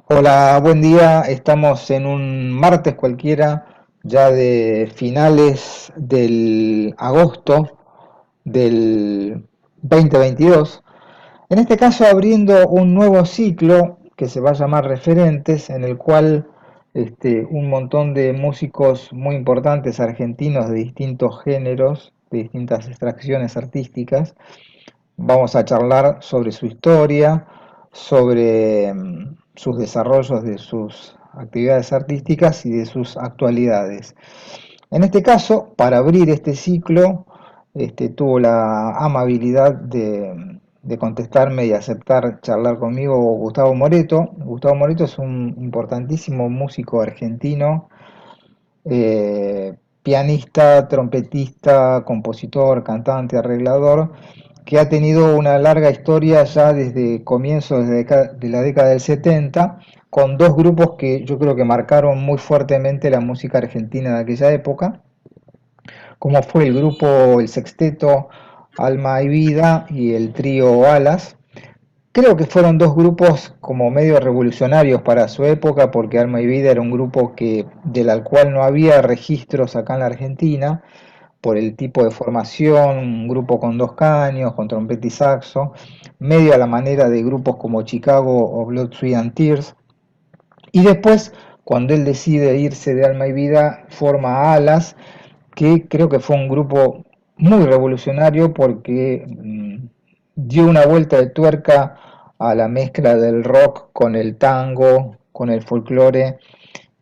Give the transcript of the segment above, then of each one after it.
Hola, buen día. Estamos en un martes cualquiera, ya de finales del agosto del 2022. En este caso, abriendo un nuevo ciclo que se va a llamar Referentes, en el cual un montón de músicos muy importantes argentinos de distintos géneros, de distintas extracciones artísticas, vamos a charlar sobre su historia, sobre sus desarrollos de sus actividades artísticas y de sus actualidades. En este caso, para abrir este ciclo, tuvo la amabilidad de contestarme y aceptar charlar conmigo Gustavo Moreto. Gustavo Moreto es un importantísimo músico argentino, pianista, trompetista, compositor, cantante, arreglador, que ha tenido una larga historia ya desde comienzos de la década del 70, con dos grupos que yo creo que marcaron muy fuertemente la música argentina de aquella época, como fue el grupo, el sexteto Alma y Vida y el trío Alas. Creo que fueron dos grupos como medio revolucionarios para su época, porque Alma y Vida era un grupo del cual no había registros acá en la Argentina, por el tipo de formación, un grupo con dos caños, con trompeta y saxo, medio a la manera de grupos como Chicago o Blood, Sweat and Tears. Y después, cuando él decide irse de Alma y Vida, forma Alas, que creo que fue un grupo muy revolucionario porque dio una vuelta de tuerca a la mezcla del rock con el tango, con el folclore,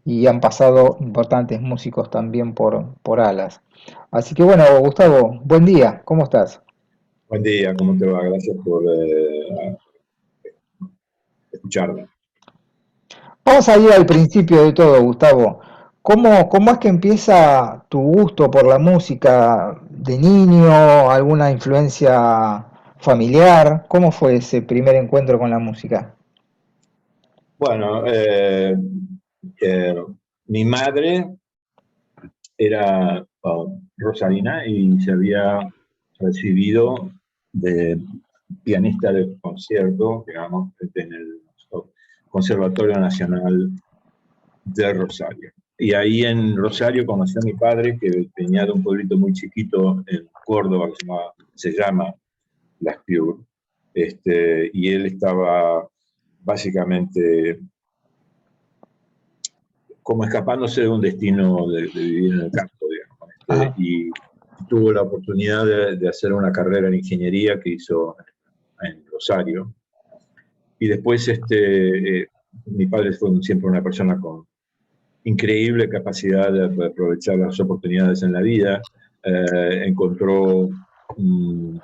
y han pasado importantes músicos también por Alas. Así que bueno, Gustavo, buen día, ¿cómo estás? Buen día, ¿cómo te va? Gracias por escucharme. Vamos a ir al principio de todo, Gustavo. ¿Cómo es que empieza tu gusto por la música de niño? ¿Alguna influencia familiar? ¿Cómo fue ese primer encuentro con la música? Bueno, eh, mi madre era rosarina y se había recibido de pianista de concierto, digamos, en el Conservatorio Nacional de Rosario. Y ahí en Rosario conocí a mi padre, que venía de un pueblito muy chiquito en Córdoba, se llama Las Piur, y él estaba básicamente como escapándose de un destino de vivir en el campo, digamos, Ajá. y tuvo la oportunidad de hacer una carrera en ingeniería que hizo en Rosario. Y después mi padre fue siempre una persona con increíble capacidad de aprovechar las oportunidades en la vida. Encontró mm,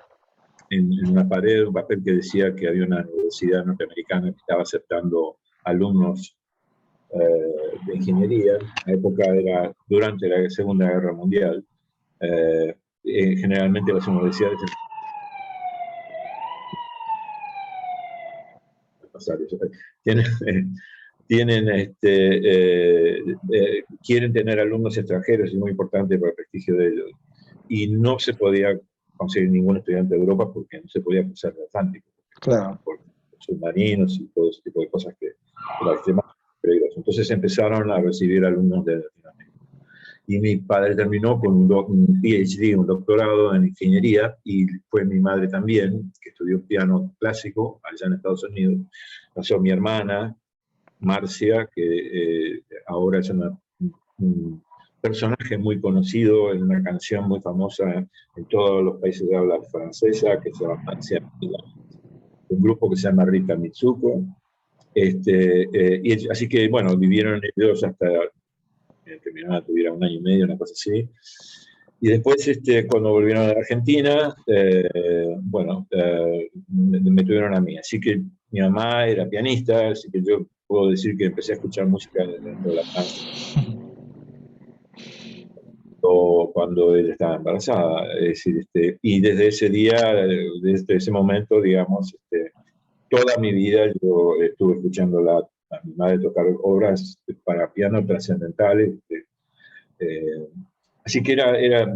en una pared un papel que decía que había una universidad norteamericana que estaba aceptando alumnos de ingeniería. La época era durante la Segunda Guerra Mundial. Generalmente las universidades tienen, tienen quieren tener alumnos extranjeros, es muy importante para el prestigio de ellos. Y no se podía conseguir ningún estudiante de Europa porque no se podía cruzar el Atlántico, Claro. por submarinos y todo ese tipo de cosas que era extremadamente peligroso. Entonces empezaron a recibir alumnos de Latinoamérica. Y mi padre terminó con un PhD, un doctorado en ingeniería, y fue mi madre también, que estudió piano clásico allá en Estados Unidos. Nació mi hermana, Marcia, que ahora es un personaje muy conocido en una canción muy famosa en todos los países de habla francesa, que se llama Marcia, un grupo que se llama Rita Mitsuko. Así que, bueno, vivieron ellos hasta que mi hermana tuviera un año y medio, una cosa así. Y después, cuando volvieron a la Argentina, bueno, me tuvieron a mí. Así que mi mamá era pianista, así que yo puedo decir que empecé a escuchar música dentro de la panza o cuando ella estaba embarazada. Es decir, y desde ese día, desde ese momento, digamos, toda mi vida yo estuve escuchando a mi madre tocar obras para piano trascendentales. Eh, Así que era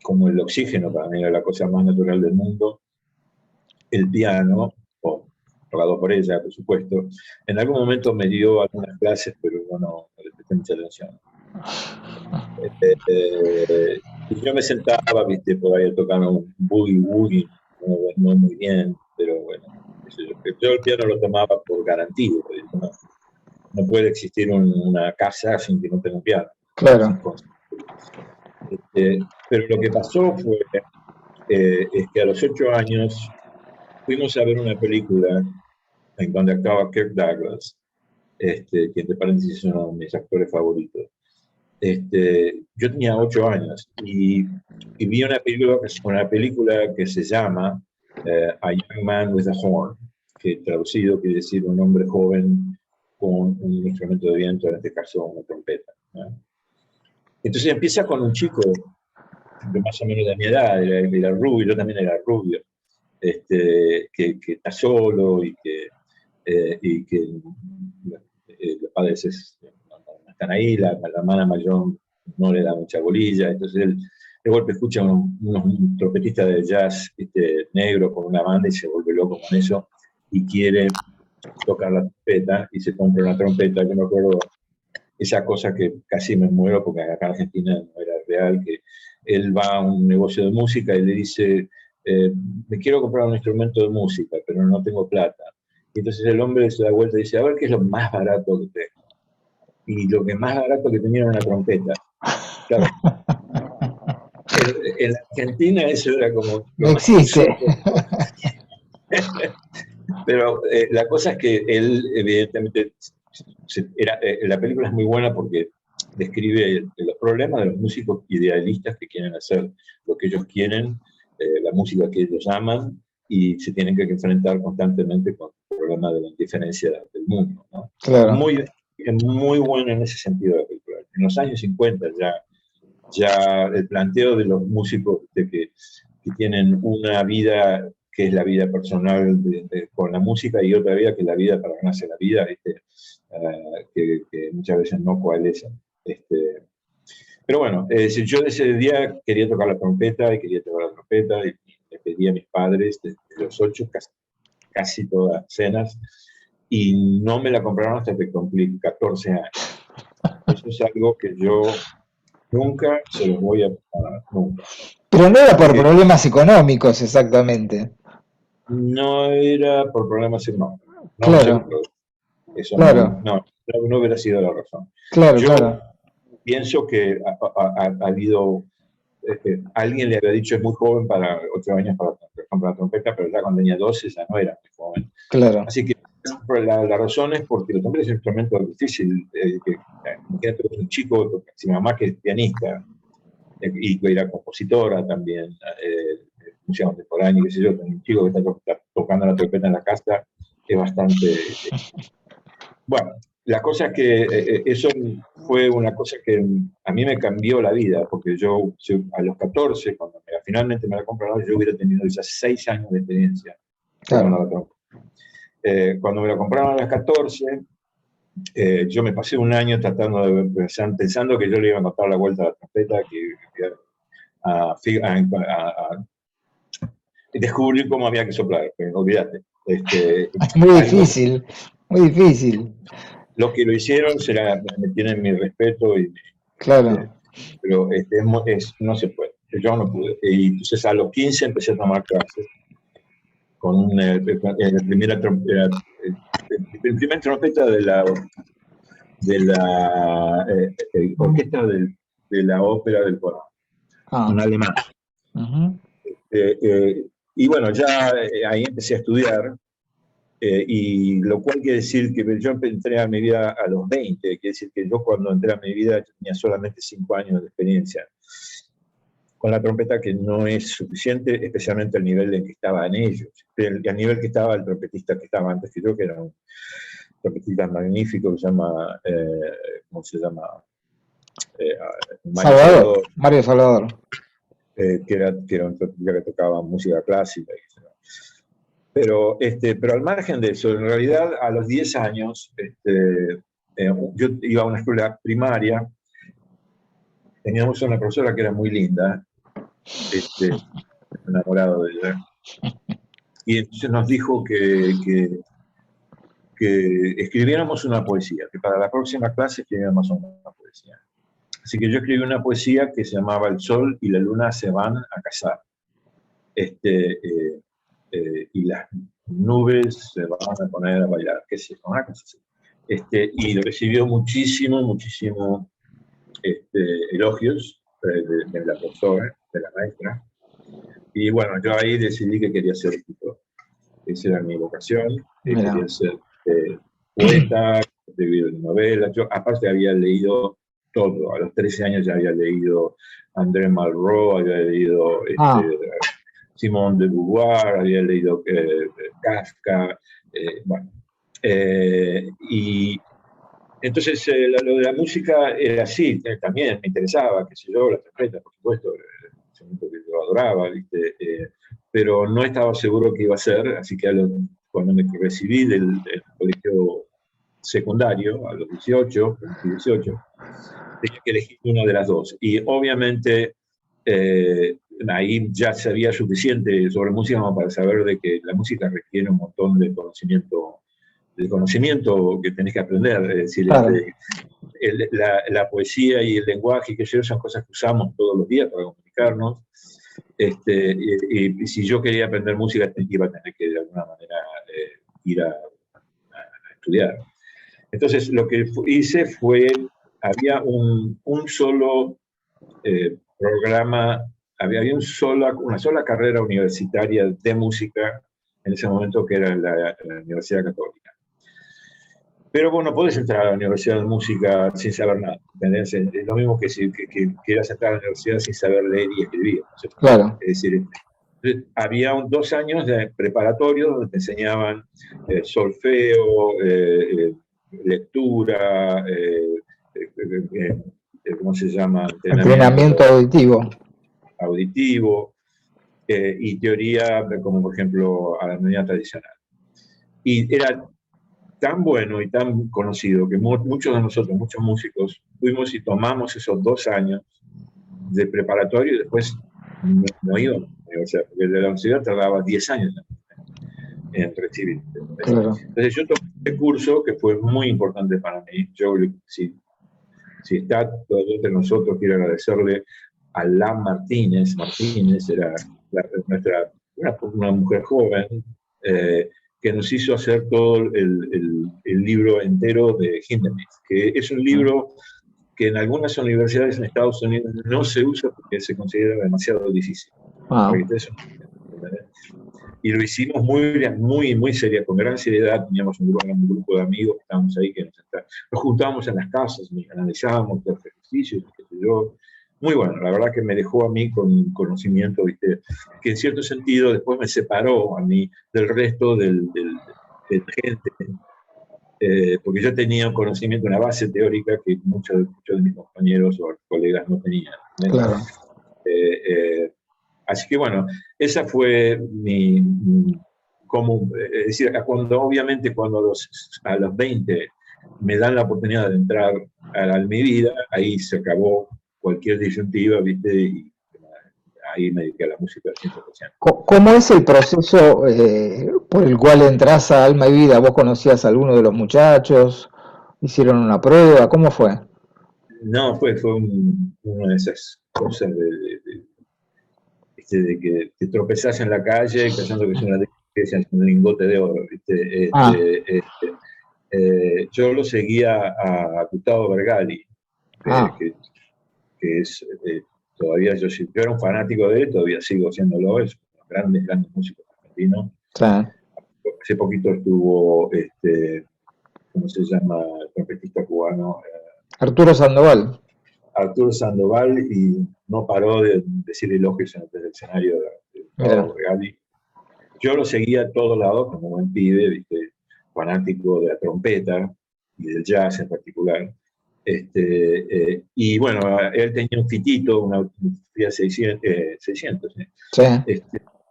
como el oxígeno para mí, era la cosa más natural del mundo, el piano, o pagado por ella, por supuesto. En algún momento me dio algunas clases, pero yo no le presté mucha atención. Y yo me sentaba, viste, por ahí a tocar un boogie woogie, no muy bien, pero bueno, yo el piano lo tomaba por garantía, no puede existir una casa sin que no tenga un piano. Claro. Pero lo que pasó fue es que a los 8 años fuimos a ver una película en donde actuaba Kirk Douglas, que entre paréntesis es uno de mis actores favoritos. Yo tenía 8 años y vi una película que se llama A Young Man with a Horn, que traducido quiere decir un hombre joven con un instrumento de viento, en este caso una trompeta, ¿no? Entonces empieza con un chico de más o menos de mi edad, era rubio, yo también era rubio, que está solo y que los padres no están ahí, la hermana mayor no le da mucha bolilla, entonces él de golpe escucha unos trompetistas de jazz negro con una banda y se vuelve loco con eso y quiere tocar la trompeta y se compra una trompeta. Yo me acuerdo esa cosa que casi me muero porque acá en Argentina no era real, que él va a un negocio de música y le dice, me quiero comprar un instrumento de música, pero no tengo plata. Y entonces el hombre se da vuelta y dice, a ver qué es lo más barato que tengo. Y lo que más barato que tenía era una trompeta. Claro. En Argentina eso era como No lo más existe. Pero la cosa es que él, evidentemente, la película es muy buena porque describe los problemas de los músicos idealistas que quieren hacer lo que ellos quieren, la música que ellos aman, y se tienen que enfrentar constantemente con el problema de la indiferencia del mundo, ¿no? Claro. Es muy buena en ese sentido la película. En los años 50 ya el planteo de los músicos que tienen una vida que es la vida personal con la música y otra vida que es la vida para ganarse la vida, que muchas veces no coalescen. Pero bueno, yo ese día quería tocar la trompeta y le pedí a mis padres desde los 8, casi todas las cenas, y no me la compraron hasta que cumplí 14 años. Eso es algo que yo nunca se los voy a pagar, nunca. Pero no era por Porque problemas económicos exactamente. no era por problemas económicos, no Claro, seguro. Eso claro, no hubiera sido la razón. claro, Yo claro. pienso que ha habido, alguien le había dicho es muy joven para 8 años para comprar la trompeta, pero ya cuando tenía 12 ya no era muy joven. Claro. Así que la razón es porque la trompeta es un instrumento difícil. Imagínate, un chico, si mi mamá que es pianista y era compositora también, música contemporánea, qué sé yo, un chico que está tocando la trompeta en la casa es bastante. Bueno, la cosa es que eso fue una cosa que a mí me cambió la vida, porque yo a los 14, cuando finalmente me la compraron, yo hubiera tenido ya 6 años de experiencia tocando Claro. la trompeta. Cuando me la compraron a los 14, yo me pasé un año pensando que yo le iba a encontrar la vuelta a la trompeta, que a descubrir cómo había que soplar, pero olvídate. Muy difícil, muy difícil. Los que lo hicieron me tienen mi respeto, Claro. pero no se puede. Yo no pude. Y entonces a los 15 empecé a tomar clases con el primer trompeta de la orquesta de la ópera del Corán, Ah. un alemán. Uh-huh. Y bueno, ya ahí empecé a estudiar, y lo cual quiere decir que yo entré a mi vida a los 20, quiere decir que yo cuando entré a mi vida tenía solamente 5 años de experiencia con la trompeta, que no es suficiente, especialmente al nivel en que estaban ellos, al nivel que estaba el trompetista que estaba antes que yo, que era un trompetista magnífico, que se llama, ¿cómo se llama? Mario Salvador, Salvador, Mario Salvador. que era un trompetista que tocaba música clásica. Pero al margen de eso, en realidad a los 10 años, yo iba a una escuela primaria, teníamos una profesora que era muy linda, enamorado de ella, y entonces nos dijo que que escribiéramos una poesía, que para la próxima clase escribiéramos una poesía. Así que yo escribí una poesía que se llamaba El sol y la luna se van a casar. Y las nubes se van a poner a bailar, qué sé yo, una cosa así. Y recibió muchísimo elogios de la profesora, de la maestra. Y bueno, yo ahí decidí que quería ser escritor. Esa era mi vocación, que Mira. quería ser poeta, escribir novelas. Yo aparte había leído todo, a los 13 años ya había leído André Malraux, había leído Ah, Simone de Beauvoir, había leído Kafka, bueno. Y entonces lo de la música era así, también me interesaba, qué sé yo, la trompeta, por supuesto, que yo adoraba, ¿viste? Pero no estaba seguro que iba a ser, así que cuando me recibí del colegio secundario, a los 18, 18, tenía que elegir una de las dos. Y obviamente ahí ya sabía suficiente sobre música como para saber de que la música requiere un montón de conocimiento que tenés que aprender. Es decir, claro. la poesía y el lenguaje, que son cosas que usamos todos los días para comunicarnos. Y si yo quería aprender música, iba a tener que de alguna manera ir a estudiar. Entonces, lo que hice fue, había un solo programa, había una sola carrera universitaria de música en ese momento, que era la Universidad Católica. Pero vos no podés entrar a la Universidad de Música sin saber nada, ¿entendés? Es lo mismo que si quieras entrar a la universidad sin saber leer y escribir, ¿no? Claro. Es decir, había 2 años de preparatorio donde te enseñaban solfeo, lectura, ¿cómo se llama? Entrenamiento Entrenamiento auditivo. auditivo y teoría, como por ejemplo a la medida tradicional. Y era tan bueno y tan conocido que muchos de nosotros, muchos músicos, fuimos y tomamos esos 2 años de preparatorio y después no íbamos a la universidad, porque la universidad tardaba 10 años en recibir. Claro. Entonces yo tomé este curso que fue muy importante para mí. Yo, si está todo entre nosotros, quiero agradecerle a Lam Martínez. Martínez era una mujer joven que nos hizo hacer todo el libro entero de Hindemith, que es un libro que en algunas universidades en Estados Unidos no se usa porque se considera demasiado difícil. Ah, Y lo hicimos muy seria, con gran seriedad. Teníamos un grupo de amigos que estábamos ahí, que nos juntábamos en las casas, analizábamos los ejercicios, qué sé yo. Muy bueno, la verdad que me dejó a mí con conocimiento, ¿viste? Que en cierto sentido después me separó a mí del resto de gente, porque yo tenía un conocimiento, una base teórica que muchos de mis compañeros o colegas no tenían. claro. Así que bueno, esa fue es decir, obviamente cuando a los 20 me dan la oportunidad de entrar a mi vida, ahí se acabó cualquier disyuntiva, ¿viste? Y ahí me dediqué a la música al 100%. ¿Cómo es el proceso por el cual entras a Alma y Vida? ¿Vos conocías a alguno de los muchachos? ¿Hicieron una prueba? ¿Cómo fue? No, fue una de esas cosas de que te tropezás en la calle pensando que es un lingote de oro, ¿viste? Ah, Yo lo seguía a Gustavo Bergali, ah, que es todavía, yo era un fanático de él, todavía sigo haciéndolo, es un grandes músicos argentinos. sí. Hace poquito estuvo, ¿cómo se llama? El trompetista cubano, Arturo Sandoval. Arturo Sandoval, y no paró de decir elogios desde el escenario de Gustavo Mira, Bergali. Yo lo seguía a todos lados como buen pibe, ¿viste? Fanático de la trompeta y del jazz en particular. Y bueno, él tenía un fitito, una Fiat 600 sí.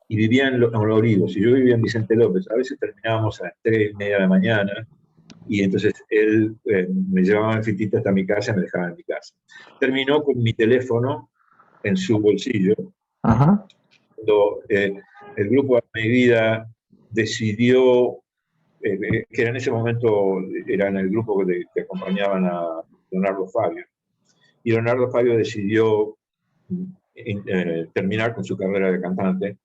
y vivía en Los Olivos, y yo vivía en Vicente López. A veces terminábamos a las 3:30 de la mañana, y entonces él me llevaba el fitito hasta mi casa y me dejaba en mi casa. Terminó con mi teléfono en su bolsillo, Ajá. cuando el grupo de mi vida decidió que en ese momento eran el grupo que acompañaban a Leonardo Fabio. Y Leonardo Fabio decidió terminar con su carrera de cantante.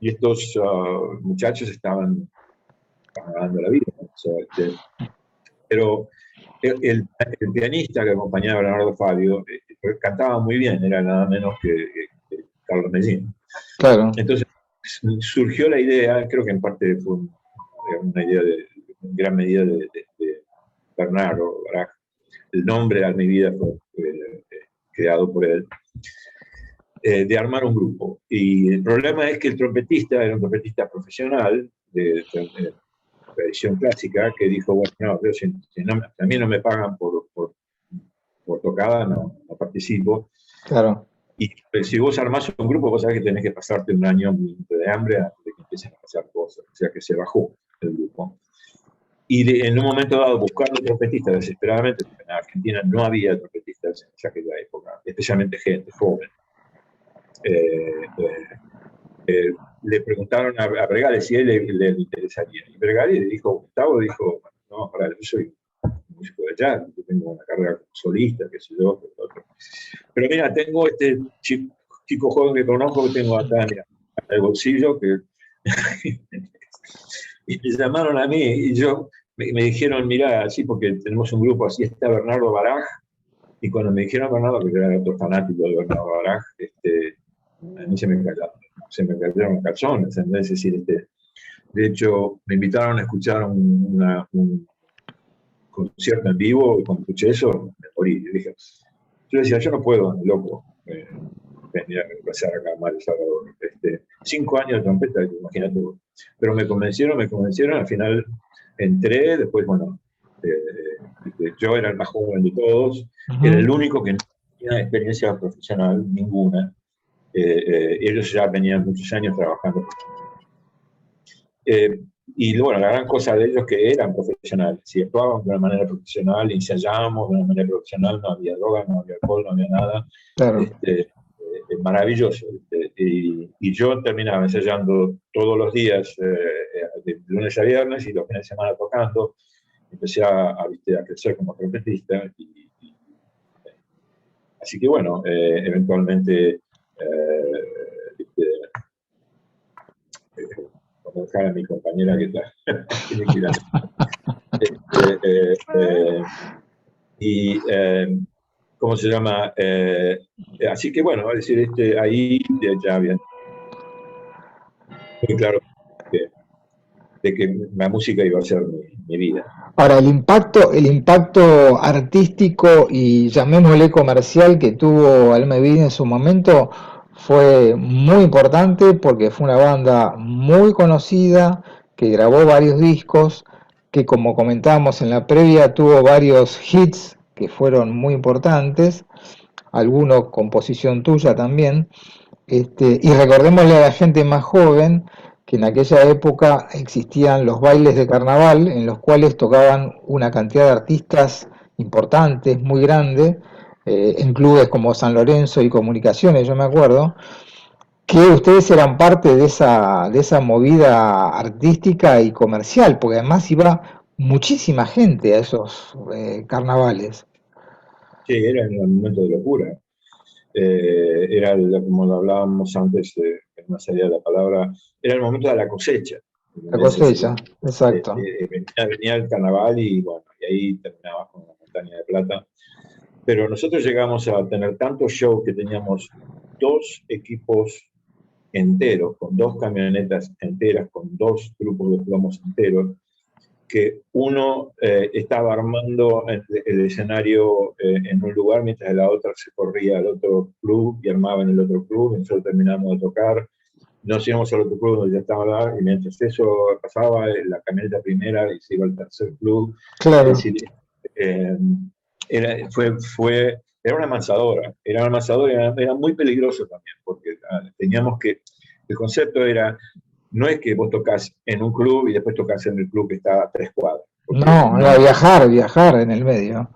Y estos muchachos estaban ganando la vida. O sea, pero el pianista que acompañaba a Leonardo Fabio cantaba muy bien, era nada menos que Carlos Mellín. Claro. Entonces surgió la idea, creo que en parte fue una idea en gran medida de Bernardo Baraj. El nombre a mi vida fue creado por él, de armar un grupo. Y el problema es que el trompetista era un trompetista profesional de tradición clásica que dijo, bueno, no, yo, si a mí no me pagan por tocada, no participo. Claro. Y si vos armás un grupo, vos sabés que tenés que pasarte un año de hambre antes de que empiecen a pasar cosas. O sea que se bajó el grupo. Y en un momento dado, buscando trompetistas desesperadamente, porque en Argentina no había trompetistas en aquella época, especialmente gente joven. Le preguntaron a Vergara si él le interesaría. Y Vergara le dijo, Gustavo dijo, no, para, yo soy músico de jazz, yo tengo una carrera como solista, qué sé yo, pero mira, tengo este chico joven que conozco que tengo acá en el bolsillo, que y me llamaron a mí y me dijeron, mira, así porque tenemos un grupo así, está Bernardo Baraj, y cuando me dijeron Bernardo, que yo era otro fanático de Bernardo Baraj, a mí se me cayeron los calzones, es decir, de hecho, me invitaron a escuchar un concierto en vivo, y cuando escuché eso, me morí. Yo decía, yo no puedo, loco, venir a reemplazar acá a Mario Salvador. 5 años de trompeta, imagínate. Pero me convencieron, al final entré, después, bueno, yo era el más joven de todos, era el único que no tenía experiencia profesional, ninguna. Ellos ya venían muchos años trabajando. Y bueno, la gran cosa de ellos es que eran profesionales, si actuaban de una manera profesional, ensayábamos de una manera profesional, no había droga, no había alcohol, no había nada. Claro. Maravilloso. Y yo terminaba ensayando todos los días, de lunes a viernes, y los fines de semana tocando. Empecé a crecer como trompetista. Así que bueno, eventualmente como dejar a mi compañera que tiene que ir a... ¿cómo se llama? Así que bueno, es decir, ahí ya había muy claro de que la música iba a ser mi vida. Ahora, el impacto artístico y llamémosle comercial que tuvo Alma Vida en su momento fue muy importante porque fue una banda muy conocida que grabó varios discos, que como comentábamos en la previa tuvo varios hits que fueron muy importantes, algunos composición tuya también. Y recordémosle a la gente más joven que en aquella época existían los bailes de carnaval en los cuales tocaban una cantidad de artistas importantes, muy grande, en clubes como San Lorenzo y Comunicaciones, yo me acuerdo, que ustedes eran parte de esa movida artística y comercial, porque además iba muchísima gente a esos carnavales. Sí, era en un momento de locura. Era, como lo hablábamos antes, que no salía la palabra, era el momento de la cosecha. La cosecha, exacto. Venía el carnaval y bueno, y ahí terminaba con la montaña de plata. Pero nosotros llegamos a tener tantos shows que teníamos 2 equipos enteros, con 2 camionetas enteras, con 2 grupos de plomos enteros, que uno estaba armando el escenario en un lugar, mientras la otra se corría al otro club y armaba en el otro club, y nosotros terminamos de tocar, nos íbamos al otro club donde ya estaba, y mientras eso pasaba, la camioneta primera y se iba al tercer club. Claro. Es decir, era una amansadora, era muy peligroso también, porque teníamos que, el concepto era, no es que vos tocas en un club y después tocas en el club que está a 3 cuadras. No, era viajar en el medio.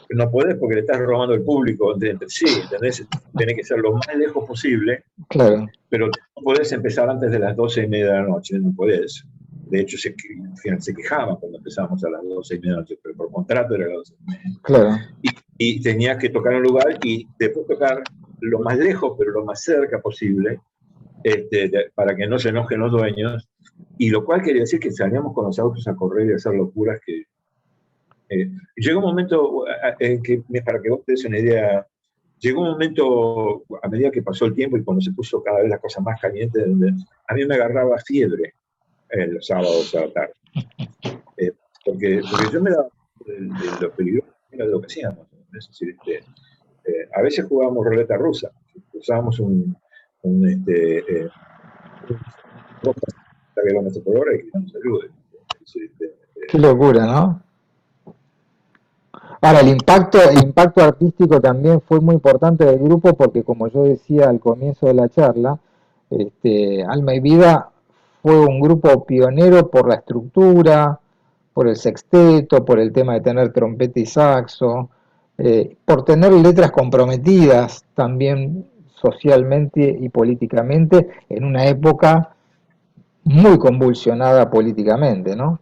No podés porque le estás robando el público entre sí, ¿entendés? Tenés que ser lo más lejos posible, claro. pero no podés empezar antes de las 12:30 de la noche, no podés. de hecho se quejaban cuando empezábamos a las 12:30 de la noche, pero por contrato era a las 12:30. Claro. Y tenías que tocar un lugar y después tocar lo más lejos, pero lo más cerca posible, para que no se enojen los dueños, y lo cual quería decir que salíamos con los autos a correr y a hacer locuras que... llegó un momento en que, para que vos te des una idea, llegó un momento, a medida que pasó el tiempo y cuando se puso cada vez la cosa más caliente, donde a mí me agarraba fiebre los sábados a la tarde. Porque yo me daba de lo peligroso de lo que hacíamos. Es decir, a veces jugábamos ruleta rusa, usábamos un kilómetros por hora y que no nos ayude. Qué locura, ¿no? Ahora, el impacto artístico también fue muy importante del grupo porque, como yo decía al comienzo de la charla, Alma y Vida fue un grupo pionero por la estructura, por el sexteto, por el tema de tener trompeta y saxo, por tener letras comprometidas también socialmente y políticamente en una época muy convulsionada políticamente, ¿no?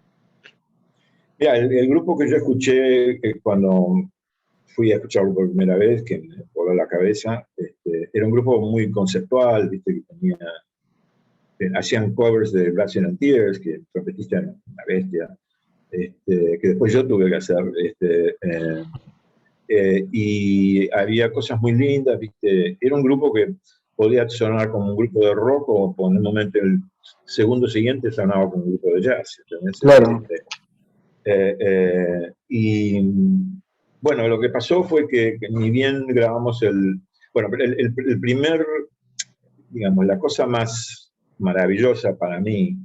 Mira, el grupo que yo escuché cuando fui a escucharlo por primera vez, que me voló la cabeza, era un grupo muy conceptual, ¿viste? Que tenía, hacían covers de Blood, Sweat and Tears, que el trompetista era una bestia, que después yo tuve que hacer, y había cosas muy lindas, ¿viste? Era un grupo que podía sonar como un grupo de rock o en un momento el segundo siguiente sonaba como un grupo de jazz, ¿entendés? Claro. Y bueno, lo que pasó fue que ni bien grabamos bueno, el primer, digamos, la cosa más maravillosa para mí,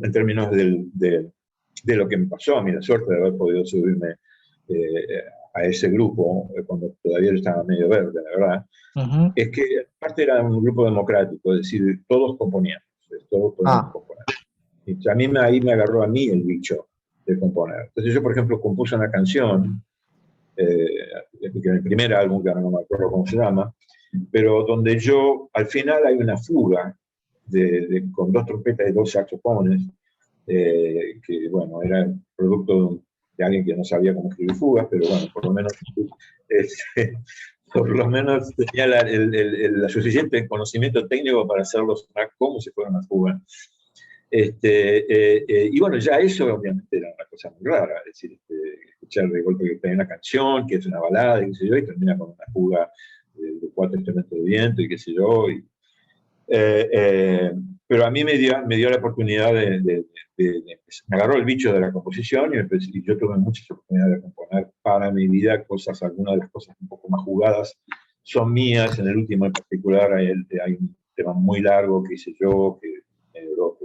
en términos de lo que me pasó, a mí la suerte de haber podido subirme a ese grupo, cuando todavía estaba medio verde, la verdad, es que aparte era un grupo democrático, es decir, todos componíamos, todos podíamos componer. Y ahí me agarró a mí el bicho de componer. Entonces yo, por ejemplo, compuse una canción, en el primer álbum, que ahora no me acuerdo cómo se llama, pero donde al final hay una fuga con 2 trompetas y 2 saxofones, que bueno, era producto de alguien que no sabía cómo escribir fugas, pero bueno, por lo menos tenía el suficiente conocimiento técnico para hacerlo sonar como si fuera una fuga. Y bueno, ya eso obviamente era una cosa muy rara, es decir, escuchar de golpe que hay una canción, que es una balada, y qué sé yo, y termina con una fuga de 4 instrumentos de viento, y qué sé yo. Pero a mí me dio la oportunidad me agarró el bicho de la composición y yo tuve muchas oportunidades de componer para mi vida algunas de las cosas un poco más jugadas son mías. En el último en particular hay un tema muy largo que hice yo, que me duró.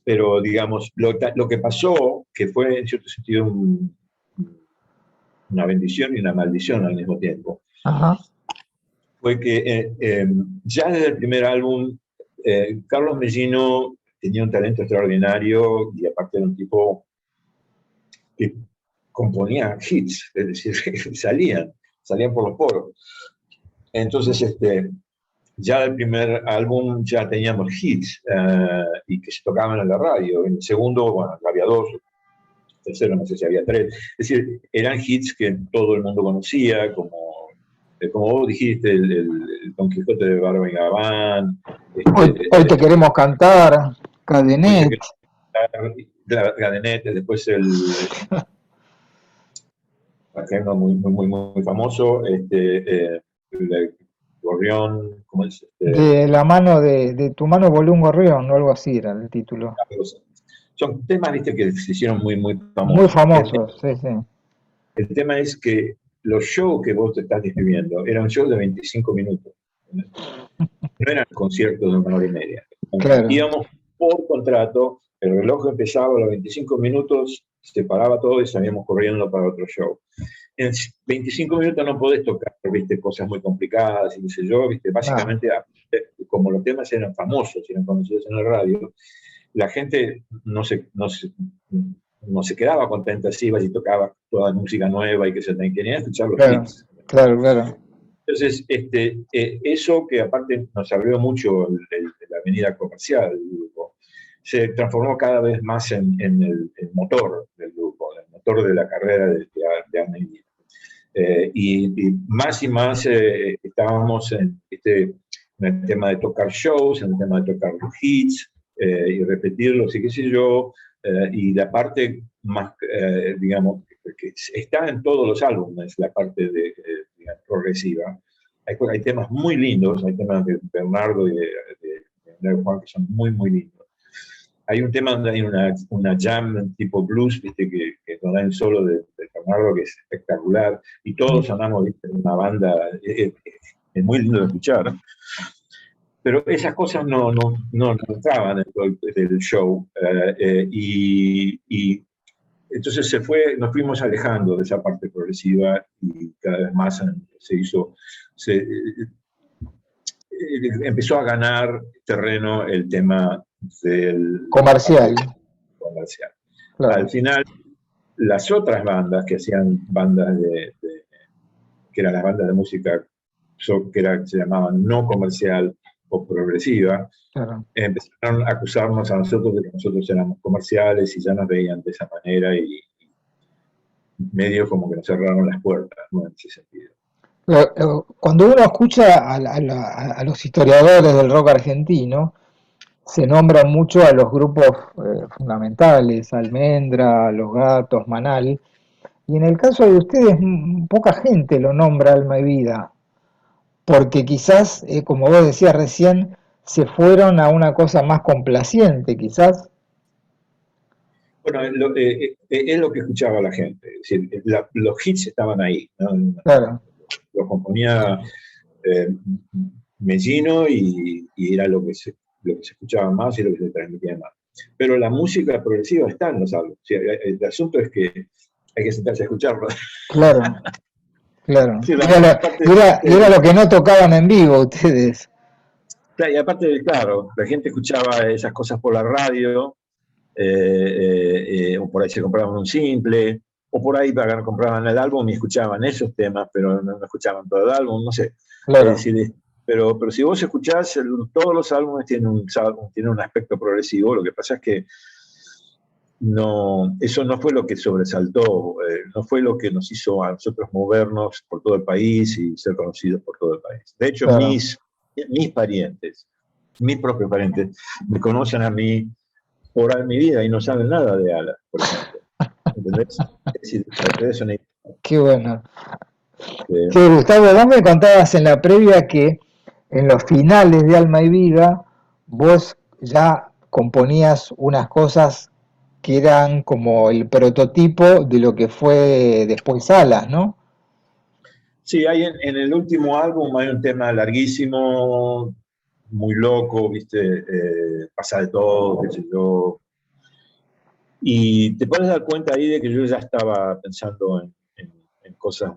Pero digamos, lo que pasó, que fue en cierto sentido una bendición y una maldición al mismo tiempo, fue que ya desde el primer álbum, Carlos Mellino tenía un talento extraordinario y aparte era un tipo que componía hits, es decir, salían por los poros. Entonces, ya del primer álbum ya teníamos hits y que se tocaban en la radio. En el segundo, bueno, había 2, el tercero no sé si había 3. Es decir, eran hits que todo el mundo conocía, como vos dijiste, el Don Quijote de Barba y Gabán. Hoy te queremos cantar, Cadenet. Cadenet, después uno muy famoso, el Gorrión, ¿cómo es? De la mano de tu mano voló un gorrión, o algo así era el título. Son temas, viste, que se hicieron muy famosos. Muy famosos, sí. El tema es que los shows que vos te estás describiendo eran shows de 25 minutos. No eran conciertos de 1 hora y media. Claro. Íbamos por contrato, el reloj empezaba a los 25 minutos, se paraba todo y salíamos corriendo para otro show. En 25 minutos no podés tocar, viste, cosas muy complicadas y qué sé yo, viste, básicamente, como los temas eran famosos, eran conocidos en la radio, la gente no se quedaba contenta si ibas y tocaba toda música nueva y que se quería escuchar los hits. Claro. Entonces, eso que aparte nos abrió mucho la avenida comercial del grupo, se transformó cada vez más en el motor del grupo, el motor de la carrera de Ana y Mía. Y más estábamos en el tema de tocar shows, en el tema de tocar los hits y repetirlos y qué sé yo, y la parte más, digamos, que está en todos los álbumes, la parte digamos, progresiva. Hay temas muy lindos, hay temas de Bernardo y de Juan que son muy, muy lindos. Hay un tema donde hay una jam tipo blues, ¿viste? Que donde hay un solo de Bernardo que es espectacular, y todos sonamos, ¿viste? En una banda, es muy lindo de escuchar. Pero esas cosas no entraban dentro del show, y entonces nos fuimos alejando de esa parte progresiva y cada vez más empezó a ganar terreno el tema del Comercial. comercial. Claro. Al final, las otras bandas que hacían bandas que eran las bandas de música que se llamaban no comercial o progresiva, Claro. empezaron a acusarnos a nosotros de que nosotros éramos comerciales y ya nos veían de esa manera y medio como que nos cerraron las puertas, ¿no? En ese sentido. Cuando uno escucha a los historiadores del rock argentino, se nombran mucho a los grupos fundamentales, Almendra, Los Gatos, Manal, y en el caso de ustedes poca gente lo nombra Alma y Vida, porque quizás, como vos decías recién, se fueron a una cosa más complaciente, quizás. Bueno, es lo que escuchaba la gente, es decir, los hits estaban ahí, ¿no? Claro. Los componía Mellino y era lo que se escuchaba más y lo que se transmitía más. Pero la música progresiva está en los álbumes. O sea, el asunto es que hay que sentarse a escucharlo. Claro, claro. Sí, Era lo que no tocaban en vivo ustedes. y aparte, claro, la gente escuchaba esas cosas por la radio, o por ahí se compraban un simple, o por ahí compraban el álbum y escuchaban esos temas, pero no escuchaban todo el álbum, no sé. Claro. Es decir, pero si vos escuchás, todos los álbumes tienen un aspecto progresivo, lo que pasa es que eso no fue lo que sobresaltó, no fue lo que nos hizo a nosotros movernos por todo el país y ser conocidos por todo el país. De hecho, Claro. mis parientes, mis propios parientes, me conocen a mí por Alma y Vida y no saben nada de Ala, por ejemplo. ¿Entendés? Es decir, es una idea. Qué bueno. Sí, Gustavo, vos me contabas en la previa que en los finales de Alma y Vida vos ya componías unas cosas que eran como el prototipo de lo que fue después Alas, ¿no? Sí, hay en el último álbum hay un tema larguísimo, muy loco, ¿viste? Pasa de todo, qué sé yo. Y te puedes dar cuenta ahí de que yo ya estaba pensando en cosas,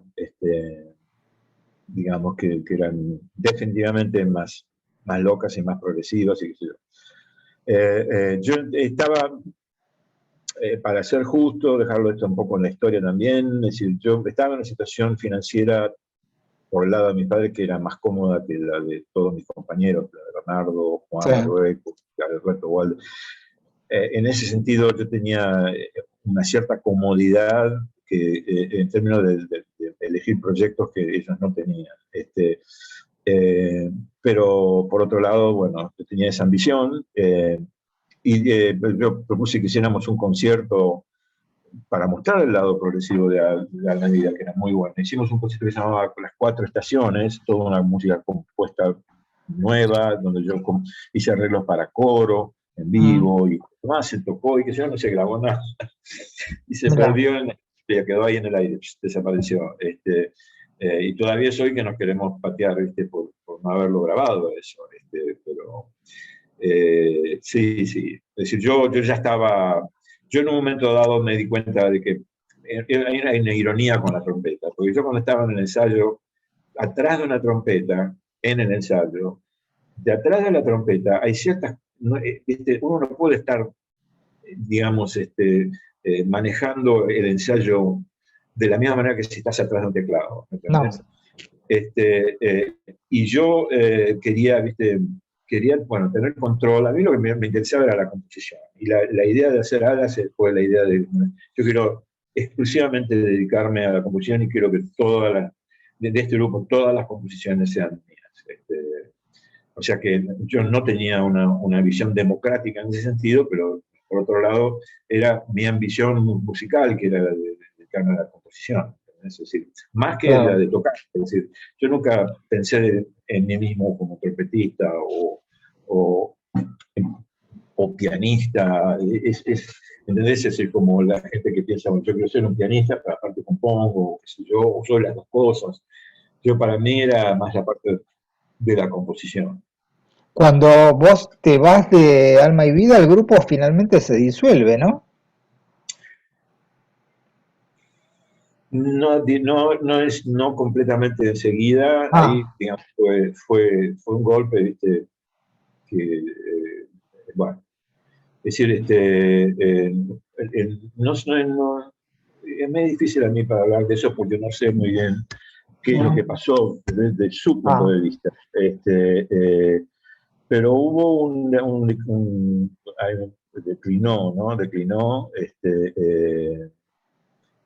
digamos, que eran definitivamente más locas y más progresivas. Y qué sé yo. Yo estaba, para ser justo, dejarlo esto un poco en la historia también, es decir, yo estaba en una situación financiera por el lado de mi padre que era más cómoda que la de todos mis compañeros, la de Bernardo, Sí. Juan, Rueco, la de Roberto Waldo. En ese sentido yo tenía una cierta comodidad en términos de elegir proyectos que ellos no tenían. Pero por otro lado, bueno, yo tenía esa ambición y yo propuse que hiciéramos un concierto para mostrar el lado progresivo de Alma y Vida, que era muy bueno. Hicimos un concierto que se llamaba Las Cuatro Estaciones, toda una música compuesta nueva, donde yo hice arreglos para coro, en vivo, y más se tocó, y que yo no se grabó nada. Y se perdió, quedó ahí en el aire, desapareció. Y todavía es hoy que nos queremos patear, ¿viste? Por no haberlo grabado eso. Pero sí, sí. Es decir, yo ya estaba. Yo en un momento dado me di cuenta de que hay una ironía con la trompeta, porque yo cuando estaba en el ensayo, atrás de una trompeta, en el ensayo, de atrás de la trompeta hay ciertas. Uno no puede estar, digamos, manejando el ensayo de la misma manera que si estás atrás de un teclado, ¿me No. entendés? Y yo quería, ¿viste? Quería, bueno, tener control. A mí lo que me interesaba era la composición. Y la idea de hacer alas fue la idea de, yo quiero exclusivamente dedicarme a la composición y quiero que de este grupo, todas las composiciones sean mías. O sea que yo no tenía una visión democrática en ese sentido, pero por otro lado era mi ambición musical, que era la de dedicarme a la composición. Es decir, más que la Claro. de tocar. Es decir, yo nunca pensé en mí mismo como trompetista o, o pianista. ¿Entendés? Es como la gente que piensa, bueno, yo quiero ser un pianista, pero aparte compongo, qué sé yo, o soy las dos cosas. Yo para mí era más la parte de la composición. Cuando vos te vas de Alma y Vida, el grupo finalmente se disuelve, ¿no? No es no completamente enseguida, ahí Ah, digamos, fue un golpe, ¿viste? Que, bueno, es decir, es muy difícil a mí para hablar de eso porque no sé muy bien qué es lo que mm, pasó desde su punto ah, de vista. Pero hubo declinó, ¿no? Declinó,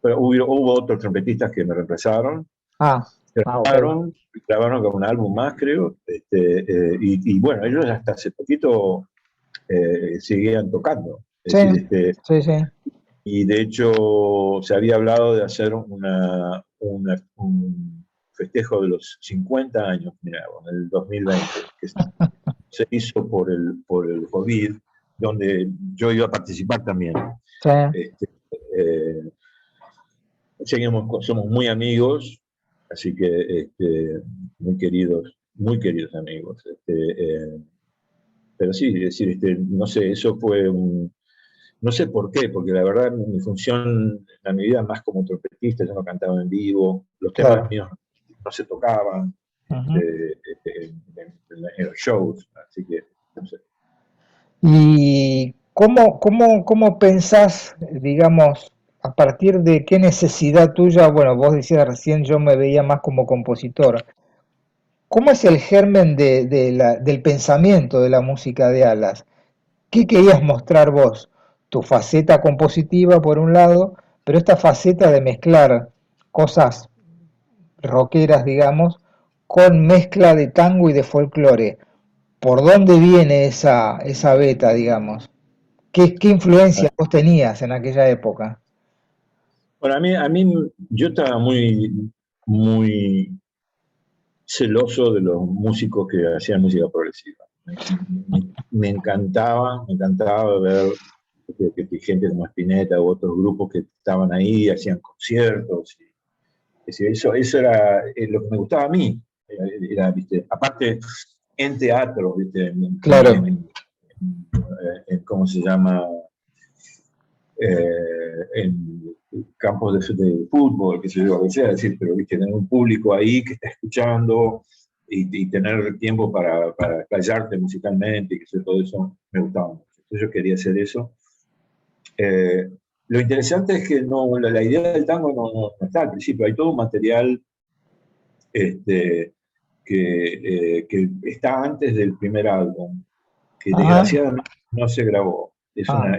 pero hubo otros trompetistas que me reemplazaron. ah, ok. Grabaron, grabaron con un álbum más, creo, y bueno, ellos hasta hace poquito seguían tocando. Es Sí, decir, sí, sí. y de hecho se había hablado de hacer un festejo de los 50 años, mira, en el 2020, que se hizo por el COVID, donde yo iba a participar también. Sí. Este, eh, somos muy amigos, así que muy queridos amigos. Pero sí, es decir, no sé, eso fue no sé por qué, porque la verdad mi función en mi vida más como trompetista, yo no cantaba en vivo, los temas Claro. míos no se tocaban Ujú. en los shows, así que no sé. ¿Y cómo pensás, digamos, a partir de qué necesidad tuya? Bueno, vos decías recién, yo me veía más como compositor. ¿Cómo es el germen del pensamiento de la música de Alas? ¿Qué querías mostrar vos? Tu faceta compositiva por un lado, pero esta faceta de mezclar cosas rockeras, digamos, con mezcla de tango y de folclore. ¿Por dónde viene esa beta, digamos? ¿Qué influencia vos tenías en aquella época? Bueno, yo estaba muy celoso de los músicos que hacían música progresiva. Me encantaba ver que gente como Spinetta u otros grupos que estaban ahí, hacían conciertos. Eso era lo que me gustaba a mí. ¿Viste? Aparte, en teatro, ¿viste? Claro. ¿Cómo se llama? En campos de fútbol, qué sé yo, lo que sea, decir, pero ¿viste? Tener un público ahí que está escuchando y tener tiempo para explayarte musicalmente y que sé, todo eso me gustaba mucho. Entonces yo quería hacer eso. Eh, lo interesante es que la idea del tango no está al principio, hay todo un material este, que está antes del primer álbum, que Ajá. desgraciadamente no se grabó. Ah,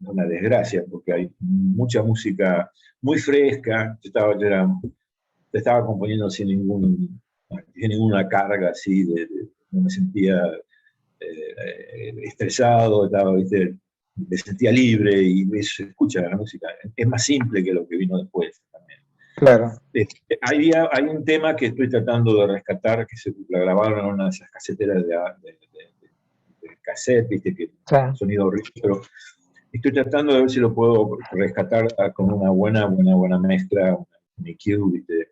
Una desgracia, porque hay mucha música muy fresca. Estaba componiendo sin ninguna carga así, no me sentía estresado, ¿viste? Me sentía libre y eso se escucha la música. Es más simple que lo que vino después también. claro. Hay un tema que estoy tratando de rescatar, que se la grabaron en una de esas caseteras de cassette, ¿viste? Que Sí. sonido horrible, pero estoy tratando de ver si lo puedo rescatar con una buena mezcla, un EQ, ¿viste?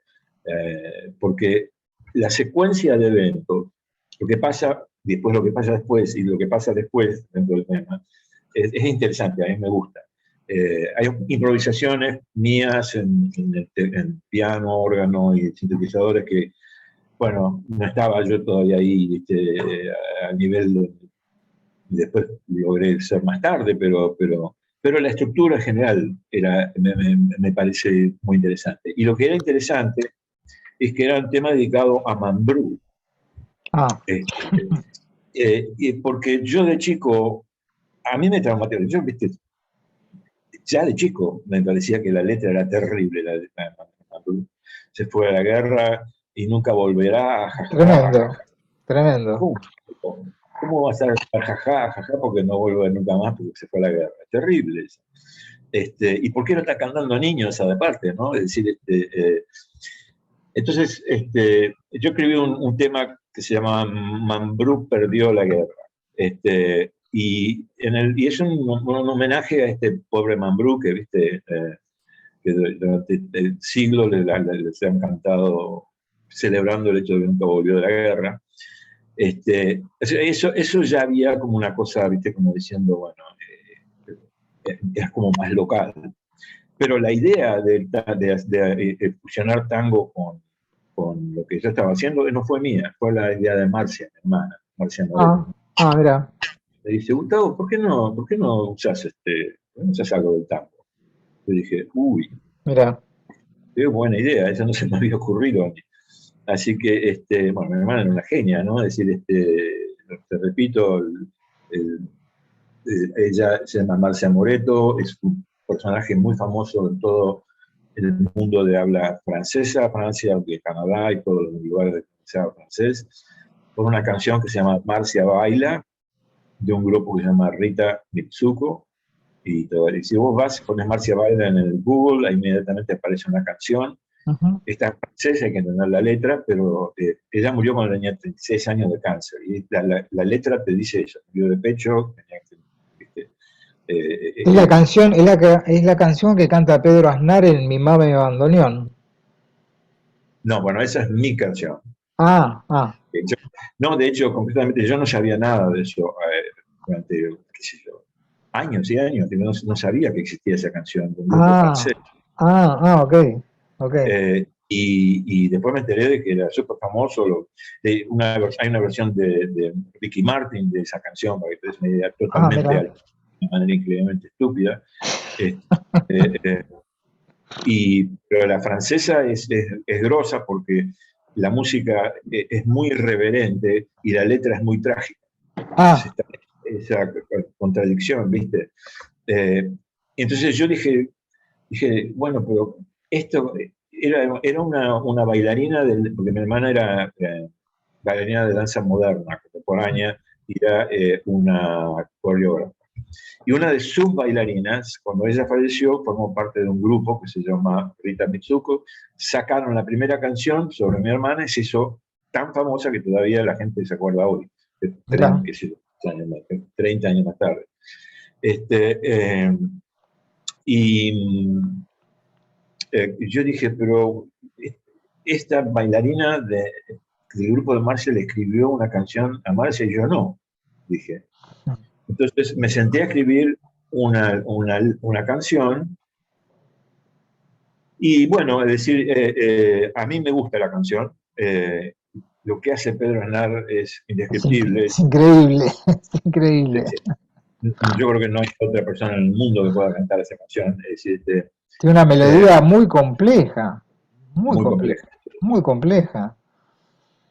Porque la secuencia de eventos, lo que pasa después y lo que pasa después dentro del tema, es interesante, a mí me gusta. Hay improvisaciones mías en piano, órgano y sintetizadores que, bueno, no estaba yo todavía ahí, ¿viste? A nivel después logré ser más tarde, pero la estructura general me parece muy interesante. Y lo que era interesante es que era un tema dedicado a Mambrú. Ah, Este, y porque yo de chico, a mí me traumatizó, yo, viste, ya de chico me parecía que la letra era terrible, la letra de Mambrú. Se fue a la guerra y nunca volverá, jajaja, tremendo, jajaja. tremendo. ¿Cómo, cómo va a estar jajaja, jajaja, porque no vuelve nunca más porque se fue a la guerra? Es terrible eso. ¿Y por qué no está cantando niños esa de parte, no? Es decir, entonces, yo escribí un tema que se llama Mambrú perdió la guerra. Y es un homenaje a este pobre Mambrú que, viste, que durante el siglo se han cantado celebrando el hecho de que nunca volvió de la guerra. Eso ya había como una cosa, viste, como diciendo, bueno, es como más local. Pero la idea de fusionar tango con lo que yo estaba haciendo no fue mía, fue la idea de Marcia, mi hermana, Marcia Moreto. Mira, Me dice, Gustavo, por qué no usas algo del tango? Yo dije, uy, mira, qué buena idea, eso no se me había ocurrido a mí. Así que, bueno, mi hermana era una genia, ¿no? Es decir, te repito, ella se llama Marcia Moreto, es un personaje muy famoso en todo el mundo de habla francesa, Francia, Canadá y todos los lugares de se habla francés, por una canción que se llama Marcia Baila, de un grupo que se llama Rita Mitsuko. Y si vos vas, pones Marcia Baila en el Google, ahí inmediatamente aparece una canción. ujú. Está en francés, hay que entender la letra, pero ella murió cuando tenía 36 años de cáncer. Y la letra te dice eso, murió de pecho, tenía que, ¿viste? Es la canción, es la canción que canta Pedro Aznar en Mi Mame Bandoneón. No, bueno, esa es mi canción. Ah, Yo, no, de hecho, concretamente yo no sabía nada de eso durante, qué sé yo, años y años, que no sabía que existía esa canción de un grupo ah, francés. ok, ok. Y después me enteré de que era súper famoso. Hay una versión de Ricky Martin de esa canción, para que te des una idea, totalmente Mira, de manera increíblemente estúpida. Eh, eh, pero la francesa es grosa porque la música es muy irreverente y la letra es muy trágica. Entonces, ah, esa contradicción, ¿viste? Eh, entonces yo dije, bueno, pero esto era una bailarina, porque mi hermana era bailarina de danza moderna, contemporánea, y era una coreógrafa. Y una de sus bailarinas, cuando ella falleció, formó parte de un grupo que se llama Rita Mitsuko. Sacaron la primera canción sobre mi hermana y se hizo tan famosa que todavía la gente se acuerda hoy, mira, 30 años más tarde. Y yo dije, pero esta bailarina del grupo de Marcia le escribió una canción a Marcia y yo no, dije. Entonces me senté a escribir una canción y bueno, es decir, a mí me gusta la canción. Lo que hace Pedro Aznar es indescriptible. es increíble, es increíble. Yo creo que no hay otra persona en el mundo que pueda cantar esa canción. Es decir, Tiene una eh, melodía muy muy compleja, compleja. muy compleja.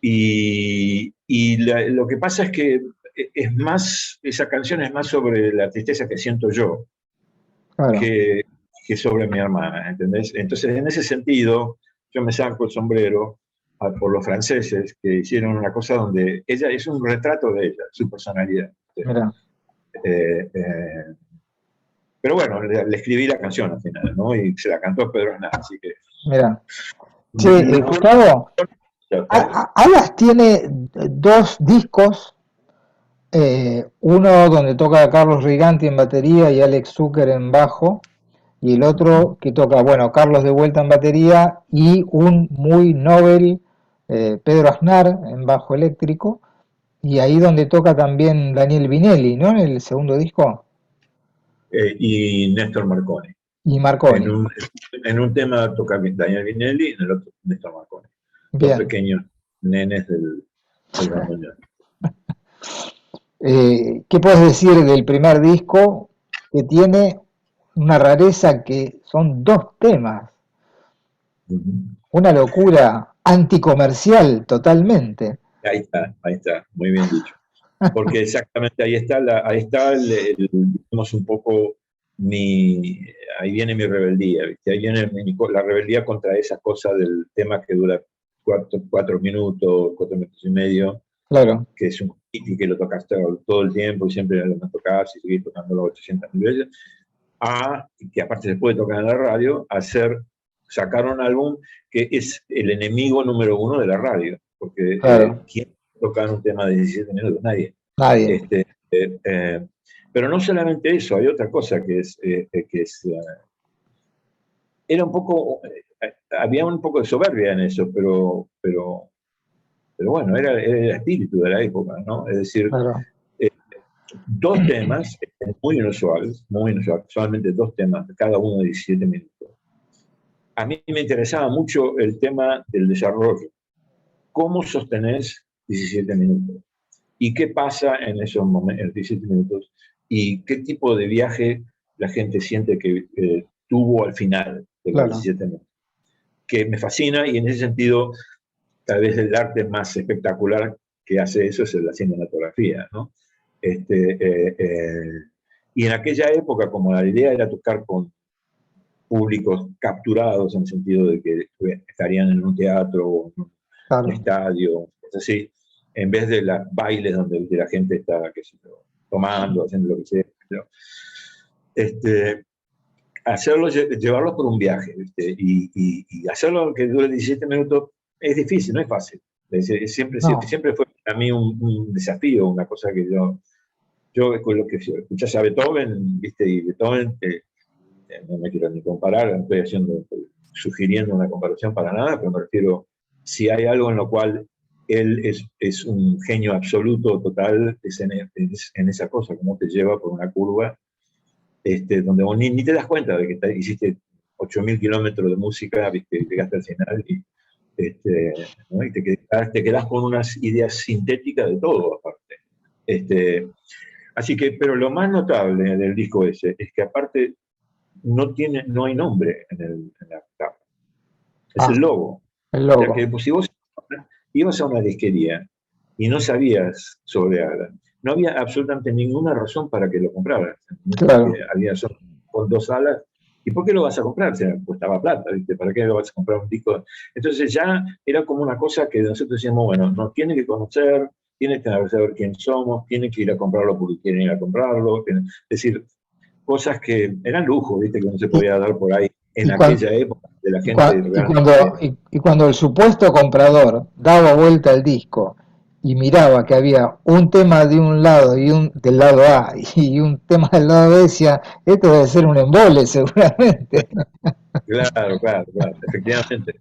Lo que pasa es que esa canción es más sobre la tristeza que siento yo Claro, que, que sobre mi hermana, ¿entendés? Entonces, en ese sentido, yo me saco el sombrero por los franceses que hicieron una cosa donde ella es un retrato de ella, su personalidad. mira, Eh, eh, pero bueno, le escribí la canción al final, ¿no? Y se la cantó Pedro Aznar, así que mira. Che, no, Gustavo, ¿eh? Alas tiene dos discos, uno donde toca Carlos Riganti en batería y Alex Zucker en bajo, y el otro que toca, bueno, Carlos de vuelta en batería y un muy novel Pedro Aznar en bajo eléctrico, y ahí donde toca también Daniel Vinelli, ¿no? En el segundo disco, Y Néstor Marconi. y En Marconi. un, en un tema toca Daniel Vinelli, en el otro Néstor Marconi. Dos Bien. pequeños nenes del bandoneón. ¿Qué puedes decir del primer disco que tiene una rareza que son dos temas? Uh -huh. Una locura anticomercial totalmente. Ahí está, muy bien dicho. Porque exactamente ahí está digamos, un poco ahí viene mi rebeldía, ¿viste? Ahí viene la rebeldía contra esa cosa del tema que dura 4 minutos, 4 minutos y medio, Claro, que es un hit y que lo tocas todo el tiempo y siempre lo tocas y seguís tocándolo 800 veces, y que aparte se puede tocar en la radio, sacar un álbum que es el enemigo número uno de la radio, porque claro, ¿quién toca un tema de 17 minutos? Nadie. nadie. Este, pero no solamente eso, hay otra cosa era un poco, había un poco de soberbia en eso, pero bueno, era el espíritu de la época, ¿no? Es decir, Claro. eh, dos temas muy inusuales, solamente dos temas, cada uno de 17 minutos. A mí me interesaba mucho el tema del desarrollo. ¿Cómo sostenés 17 minutos? ¿Y qué pasa en esos momentos, en 17 minutos? ¿Y qué tipo de viaje la gente siente que tuvo al final de los Claro. 17 minutos? Que me fascina y en ese sentido, tal vez el arte más espectacular que hace eso es la cinematografía, ¿no? Este, y en aquella época, como la idea era tocar con públicos capturados en el sentido de que estarían en un teatro o en un Claro. estadio, es así, en vez de los bailes donde la gente está, qué sé yo, tomando, haciendo lo que sea. Este, llevarlos por un viaje, ¿viste? Y hacerlo que dure 17 minutos es difícil, no es fácil. No, Siempre fue para mí un desafío, una cosa que yo con lo que escuchás a Beethoven, ¿viste? Y Beethoven, no me quiero ni comparar, no estoy sugiriendo una comparación para nada, pero me refiero, si hay algo en lo cual él es un genio absoluto, total, es en esa cosa, como te lleva por una curva, donde vos ni te das cuenta de que hiciste 8.000 kilómetros de música, ¿viste? Y llegaste al final ¿no? Y te quedás con unas ideas sintéticas de todo, aparte. Así que, pero lo más notable del disco ese es que aparte no hay nombre en la tapa. Es ah, el logo. el O sea que logo. pues, si vos ibas a una disquería y no sabías sobre Alan, no había absolutamente ninguna razón para que lo compraras. Porque Claro. había con 2 alas. ¿Y por qué lo vas a comprar? O sea, costaba plata, ¿viste? ¿Para qué lo vas a comprar un disco? Entonces ya era como una cosa que nosotros decíamos, bueno, nos tiene que conocer, tiene que saber quién somos, tiene que ir a comprarlo porque quieren ir a comprarlo. Es decir, cosas que eran lujo, ¿viste? Que no se Y, podía dar por ahí en y, cuan- aquella época de la y, gente cua- y cuando, realmente. y cuando el supuesto comprador daba vuelta al disco y miraba que había un tema de un lado y un del lado A y un tema del lado B, decía, esto debe ser un embole seguramente. Claro, claro, claro, efectivamente.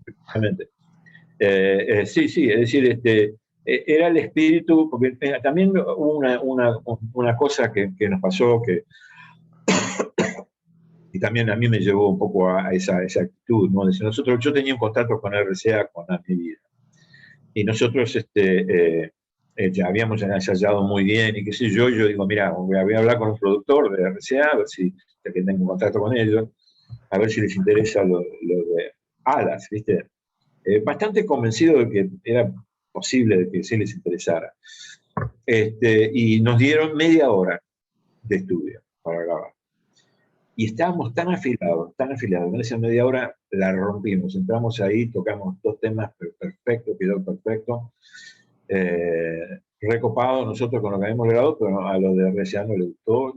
Sí, sí, es decir, era el espíritu, porque también hubo una cosa que nos pasó, y también a mí me llevó un poco a esa actitud, ¿no? Decir, yo tenía un contacto con RCA con mi vida, y nosotros ya habíamos ensayado muy bien, y qué sé yo digo, mira, voy a hablar con un productor de RCA, a ver si que tengo contacto con ellos, a ver si les interesa lo de Alas, ¿viste? Bastante convencido de que era posible de que sí les interesara. Y nos dieron media hora de estudio para grabar. Y estábamos tan afilados, en esa media hora la rompimos. Entramos ahí, tocamos 2 temas perfecto, quedó perfecto. Recopado nosotros con lo que habíamos grabado, pero a los de RCA no les gustó.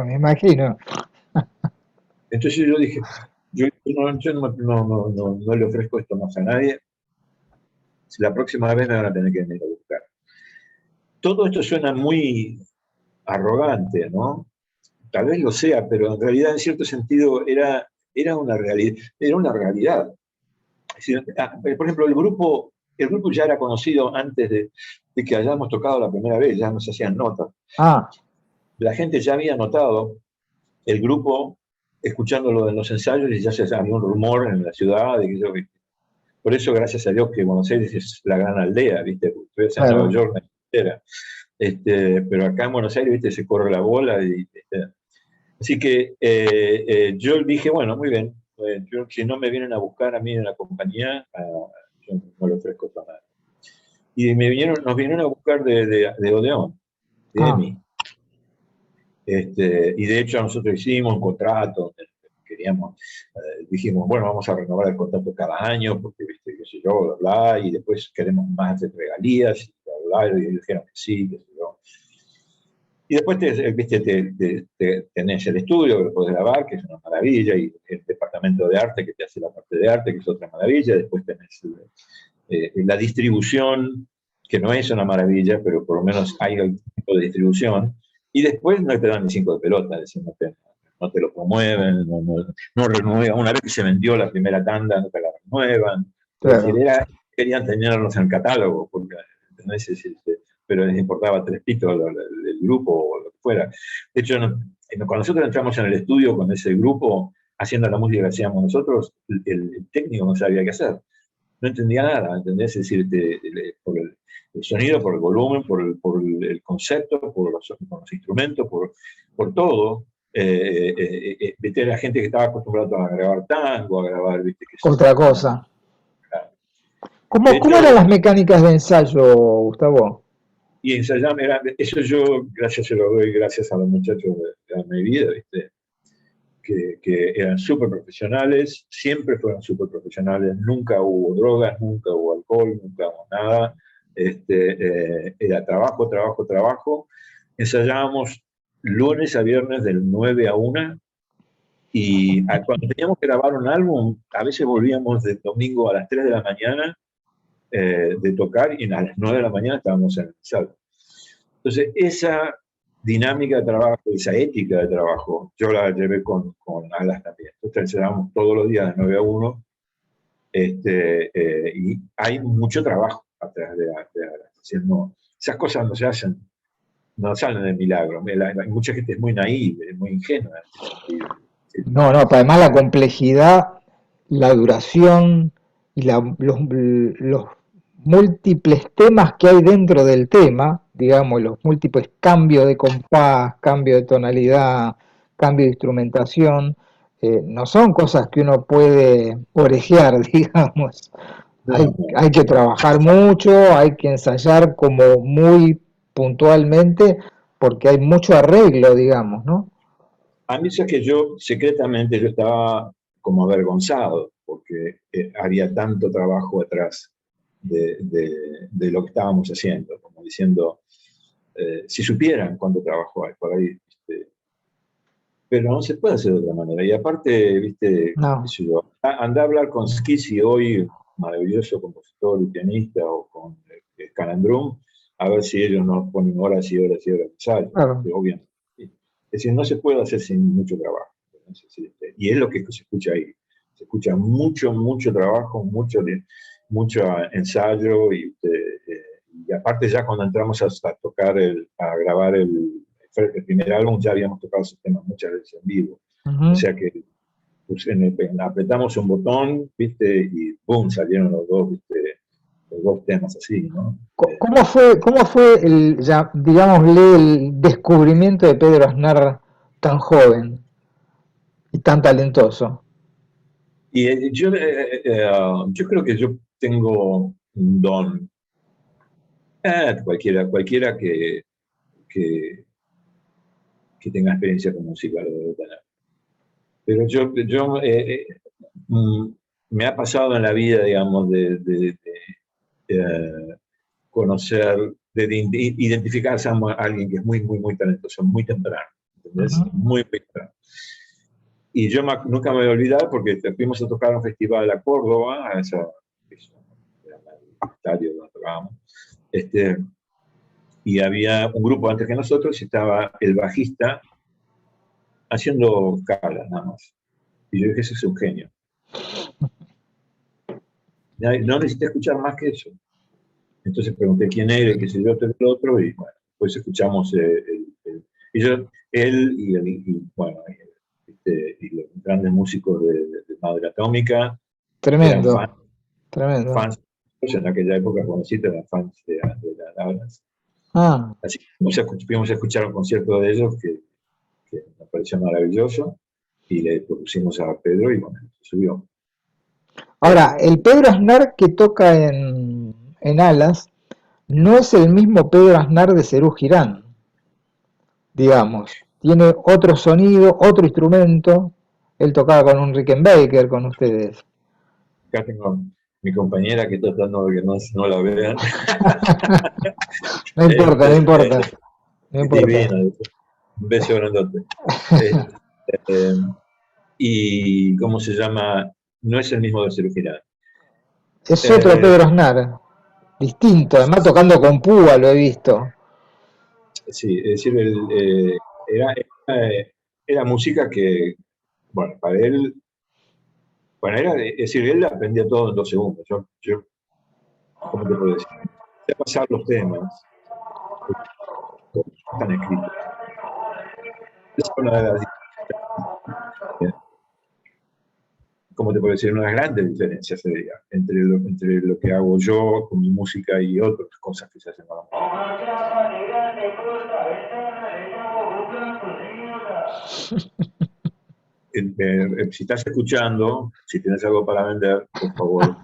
Me imagino. Entonces yo dije, yo no le ofrezco esto más a nadie. La próxima vez me van a tener que venir a buscar. Todo esto suena muy arrogante, ¿no? Tal vez lo sea, pero en realidad en cierto sentido era una realidad. Era una realidad. Es decir, por ejemplo, el grupo ya era conocido antes de que hayamos tocado la primera vez, ya nos hacían notas. Ah, La gente ya había notado el grupo escuchándolo en los ensayos y ya se había un rumor en la ciudad. Por eso, gracias a Dios, que Buenos Aires es la gran aldea, ¿viste? Estuviese en Nueva claro. York, era. Pero acá en Buenos Aires, ¿viste? Se corre la bola. Así que yo dije, bueno, muy bien, si no me vienen a buscar a mí en la compañía, yo no le ofrezco a nadie. Y nos vinieron a buscar de Odeón, de EMI. Y de hecho nosotros hicimos un contrato, queríamos, dijimos, bueno, vamos a renovar el contrato cada año, porque, viste, qué sé yo, bla, bla, y después queremos más de regalías, y bla, bla, y dijeron que sí, qué sé yo. Y después tenés el estudio que lo podés grabar, que es una maravilla, y el departamento de arte que te hace la parte de arte, que es otra maravilla. Después tenés la distribución, que no es una maravilla, pero por lo menos hay algún tipo de distribución. Y después no te dan ni 5 de pelota, es decir, no te lo promueven, no renuevan. Una vez que se vendió la primera tanda, no te la renuevan. Claro. Es decir, querían tenerlos en el catálogo, porque, ¿entendés? Pero les importaba 3 pitos el grupo o lo que fuera. De hecho, cuando nosotros entramos en el estudio con ese grupo, haciendo la música que hacíamos nosotros, el técnico no sabía qué hacer. No entendía nada, ¿entendés? Es decir, por el sonido, por el volumen, por el concepto, por los instrumentos, por todo. Viste, la gente que estaba acostumbrada a grabar tango, a grabar, viste, otra cosa. Claro. ¿Cómo eran las mecánicas de ensayo, Gustavo? Y ensayar, eso yo, se lo doy gracias a los muchachos de mi vida, ¿viste? Que eran súper profesionales, siempre fueron súper profesionales, nunca hubo drogas, nunca hubo alcohol, nunca hubo nada. Era trabajo, trabajo, trabajo. Ensayábamos lunes a viernes del 9 a 1, y cuando teníamos que grabar un álbum, a veces volvíamos de domingo a las 3 de la mañana de tocar, y a las 9 de la mañana estábamos en el ensayo. Entonces, esa dinámica de trabajo, esa ética de trabajo, yo la llevé con Alas también. Entonces, ensayábamos todos los días de 9 a 1, y hay mucho trabajo atrás de Alas. No, esas cosas no se hacen, no salen de milagro. Hay mucha gente es muy naive, es muy ingenua. No, además la complejidad, la duración y los múltiples temas que hay dentro del tema, digamos, los múltiples cambios de compás, cambio de tonalidad, cambio de instrumentación, no son cosas que uno puede orejear, digamos. Hay que trabajar mucho, hay que ensayar como muy puntualmente, porque hay mucho arreglo, digamos, ¿no? A mí es que yo, secretamente, yo estaba como avergonzado, porque había tanto trabajo atrás de lo que estábamos haciendo, como diciendo, si supieran cuánto trabajo hay por ahí, ¿viste? Pero no se puede hacer de otra manera. Y aparte, ¿viste? No. Andá a hablar con Schizzy hoy, maravilloso compositor y pianista, o con Calandrum, a ver si ellos nos ponen horas y horas y horas de ensayo, claro. Obviamente. Es decir, no se puede hacer sin mucho trabajo. Y es lo que se escucha ahí. Se escucha mucho, mucho trabajo, mucho ensayo, y aparte ya cuando entramos a tocar, a grabar el primer álbum, ya habíamos tocado esos temas muchas veces en vivo. O sea que pues, apretamos un botón, ¿viste? Y ¡pum! Salieron los dos, ¿viste? Los dos temas así, ¿no? ¿Cómo fue digámosle, el descubrimiento de Pedro Aznar tan joven y tan talentoso? Y yo creo que yo tengo un don. Cualquiera que tenga experiencia con música lo debe tener. Pero yo me ha pasado en la vida, digamos, de conocer, de identificarse a alguien que es muy, muy, muy talentoso, muy temprano, ¿entendés? Muy temprano. Y yo nunca me voy a olvidar, porque fuimos a tocar a un festival a Córdoba, a esa era el estadio donde tocábamos, y había un grupo antes que nosotros, y estaba el bajista haciendo calas nada más. Y yo dije, ese es un genio. No necesité escuchar más que eso. Entonces pregunté quién era, qué sé yo, el otro, y bueno, pues escuchamos él y los grandes músicos de Madre Atómica. Tremendo, eran tremendo. Fans, en aquella época, jovencita, eran fans de las Navas. Así que fuimos a escuchar un concierto de ellos que me pareció maravilloso, y le propusimos a Pedro, y bueno, se subió. Ahora, el Pedro Aznar que toca en Alas no es el mismo Pedro Aznar de Serú Girán, digamos. Tiene otro sonido, otro instrumento. Él tocaba con un Rickenbacker con ustedes. Acá tengo mi compañera que está tratando de que no la vean. No importa, no importa, Este, no importa. divino, un beso grandote. Este, y, ¿cómo se llama? No es el mismo de Cirugía. Es otro Eh, Pedro Aznar, distinto, además tocando con púa lo he visto. sí, es decir, era música que, bueno, para él, bueno, es decir, él aprendía todo en 2 segundos. ¿Cómo te puedo decir? De pasar los temas, están escritos. Es una de las, ¿cómo te puedo decir? Una de las grandes diferencias, sería, entre lo que hago yo con mi música y otras cosas que se hacen con la música. Si estás escuchando, si tienes algo para vender, por favor,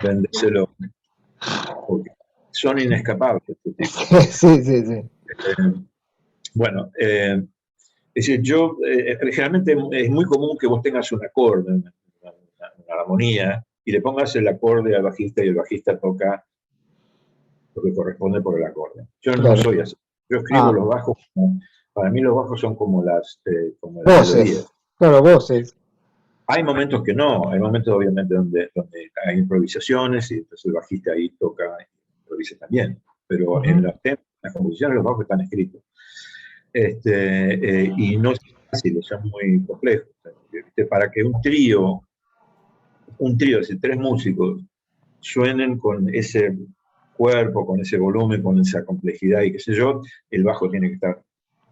véndeselo, porque son inescapables estos tipos. Sí, sí, sí. Bueno, es decir, generalmente es muy común que vos tengas un acorde, una armonía, y le pongas el acorde al bajista y el bajista toca lo que corresponde por el acorde. Yo no Claro. soy así. Yo escribo Ah, los bajos, para mí los bajos son como las voces. melodías. Claro, voces. Hay momentos que no, hay momentos obviamente donde hay improvisaciones y entonces el bajista ahí toca y improvisa también, pero en Ujú. los temas, las composiciones los bajos están escritos. Y no es fácil, son muy complejos. Para que un trío, es decir, 3 músicos, suenen con ese cuerpo, con ese volumen, con esa complejidad y qué sé yo, el bajo tiene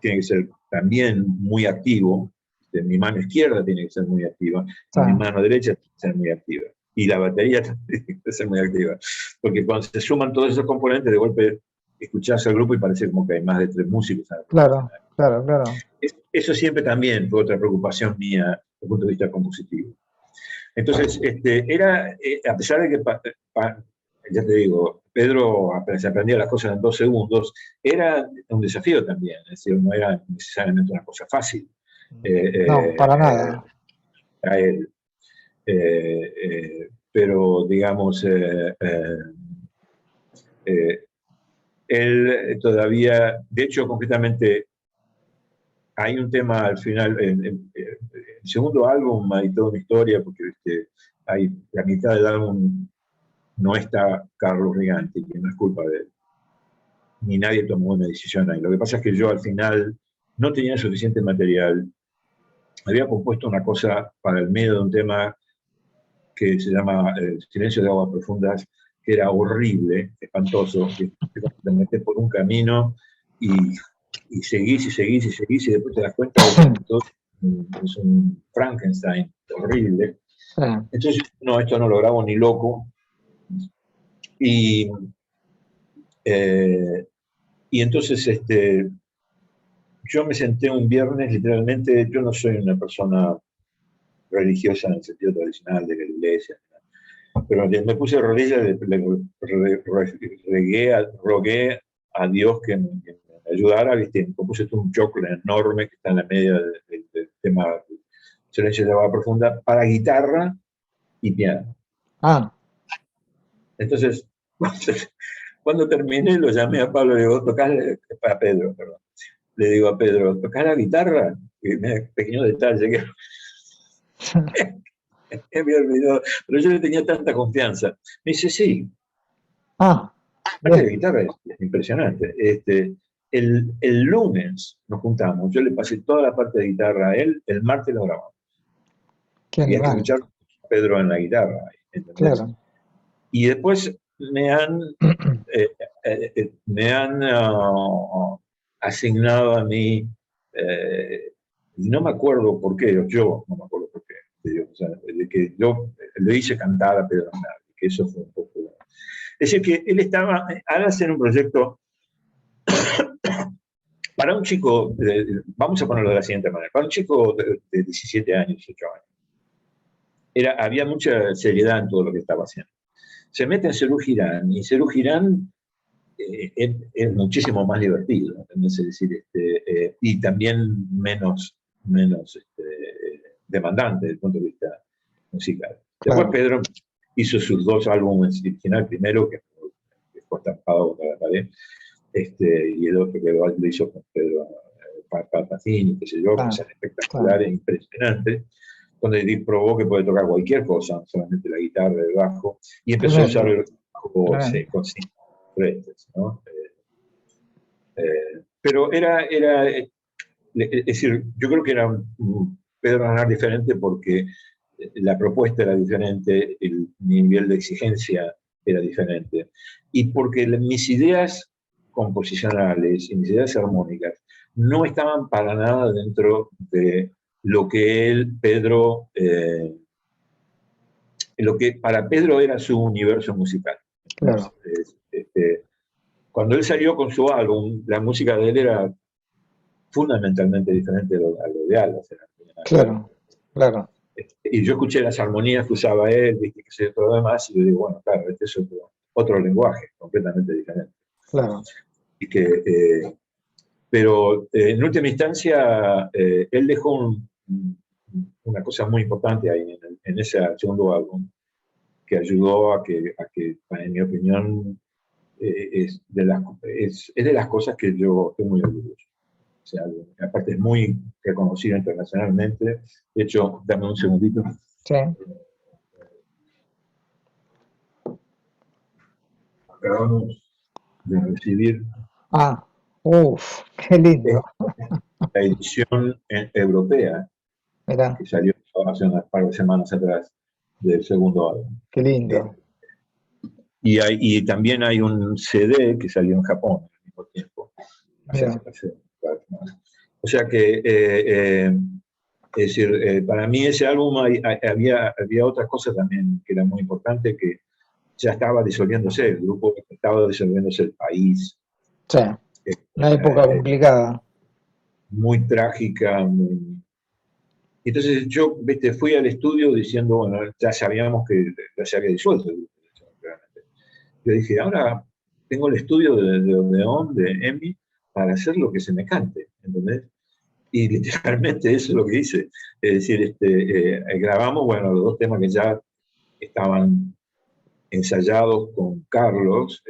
que ser también muy activo. Mi mano izquierda tiene que ser muy activa y mi Ah, mano derecha tiene que ser muy activa. Y la batería también tiene que ser muy activa. Porque cuando se suman todos esos componentes, de golpe escuchás al grupo y parece como que hay más de 3 músicos en la claro, escena. claro, claro. Eso siempre también fue otra preocupación mía desde el punto de vista compositivo. Entonces, a pesar de que, ya te digo, Pedro se aprendía las cosas en 2 segundos, era un desafío también, es decir, no era necesariamente una cosa fácil No, para nada. a él. Pero, digamos, eh, él todavía, de hecho, concretamente, hay un tema al final, en el segundo álbum hay toda una historia, porque hay la mitad del álbum no está Carlos Riganti, que no es culpa de él, ni nadie tomó una decisión ahí. Lo que pasa es que yo al final no tenía suficiente material, había compuesto una cosa para el medio de un tema que se llama Silencio de Aguas Profundas, que era horrible, espantoso, que te metes por un camino y, y seguís y seguís y seguís y después te das cuenta de que todo es un Frankenstein horrible. Sí. Entonces, no, esto no lo grabo ni loco. Y, eh, y entonces yo me senté un viernes, literalmente, yo no soy una persona religiosa en el sentido tradicional de la iglesia, pero me puse de rodillas, rogué a Dios que me ayudara, ¿viste? Me puse un choclo enorme que está en la media del tema Silencio de Agua Profunda para guitarra y piano. Ah, Entonces, cuando terminé, lo llamé a Pablo y le digo, a Pedro, perdón. Le digo a Pedro, ¿tocás la guitarra? Y me pequeño detalle que me olvidó, pero yo le tenía tanta confianza. Me dice, sí, ah, parte de bien, guitarra es impresionante. El lunes nos juntamos, yo le pasé toda la parte de guitarra a él, el martes lo grabamos. qué Y hay que animal, escuchar a Pedro en la guitarra, ¿entendés? claro. Y después eh, me han asignado a mí, no me acuerdo por qué, yo no me acuerdo por qué, o sea, de que yo le hice cantar a Pedro Aznar, que eso fue un poco. Es decir, que él estaba al hacer un proyecto para un chico, vamos a ponerlo de la siguiente manera, para un chico de 17 años, 18 años, había mucha seriedad en todo lo que estaba haciendo. Se mete en Serú Girán, y Serú Girán es muchísimo más divertido, ¿entendés? Es decir, y también menos demandante desde el punto de vista musical. Después claro. Pedro hizo sus 2 álbumes originales, primero que fue estampado contra la pared, y el otro que lo hizo con Pedro Pacini, qué sé yo, que Ah, son claro. espectaculares, impresionantes, donde probó que puede tocar cualquier cosa, no solamente la guitarra, el bajo, y empezó a usar Tremendo, el bajo tremendo. con 5 fretes, ¿no? Pero es decir, yo creo que era un Pedro Aznar diferente porque la propuesta era diferente, el nivel de exigencia era diferente, y porque mis ideas composicionales y mis ideas armónicas no estaban para nada dentro de lo que Pedro, lo que para Pedro era su universo musical. Claro, Cuando él salió con su álbum, la música de él era fundamentalmente diferente a lo de Alas, claro, claro, y yo escuché las armonías que usaba él, viste, que sé todo lo demás, y yo digo, bueno, claro, este es otro lenguaje completamente diferente. claro. Y pero en última instancia, él dejó una cosa muy importante ahí en ese segundo álbum, que ayudó a que en mi opinión, es de las cosas que yo estoy muy orgulloso. O sea, aparte es muy reconocido internacionalmente. De hecho, dame un segundito. Sí. Acabamos de recibir Ah, uff, qué lindo. la edición europea Mirá, que salió hace unas par de semanas atrás del segundo álbum. qué Eh, lindo. y también hay un CD que salió en Japón al mismo tiempo. Mira, O sea que, es decir, para mí ese álbum había otras cosas también que eran muy importantes, que ya estaba disolviéndose el grupo, estaba disolviéndose el país. sí, una época Eh, complicada. muy trágica. Entonces yo, viste, fui al estudio diciendo, bueno, ya sabíamos que ya se había disuelto el grupo. Realmente. Yo dije, ahora tengo el estudio de Odeón, de EMI, para hacer lo que se me cante, ¿entendés? Y literalmente eso es lo que hice. Es decir, grabamos, bueno, los 2 temas que ya estaban ensayados con Carlos,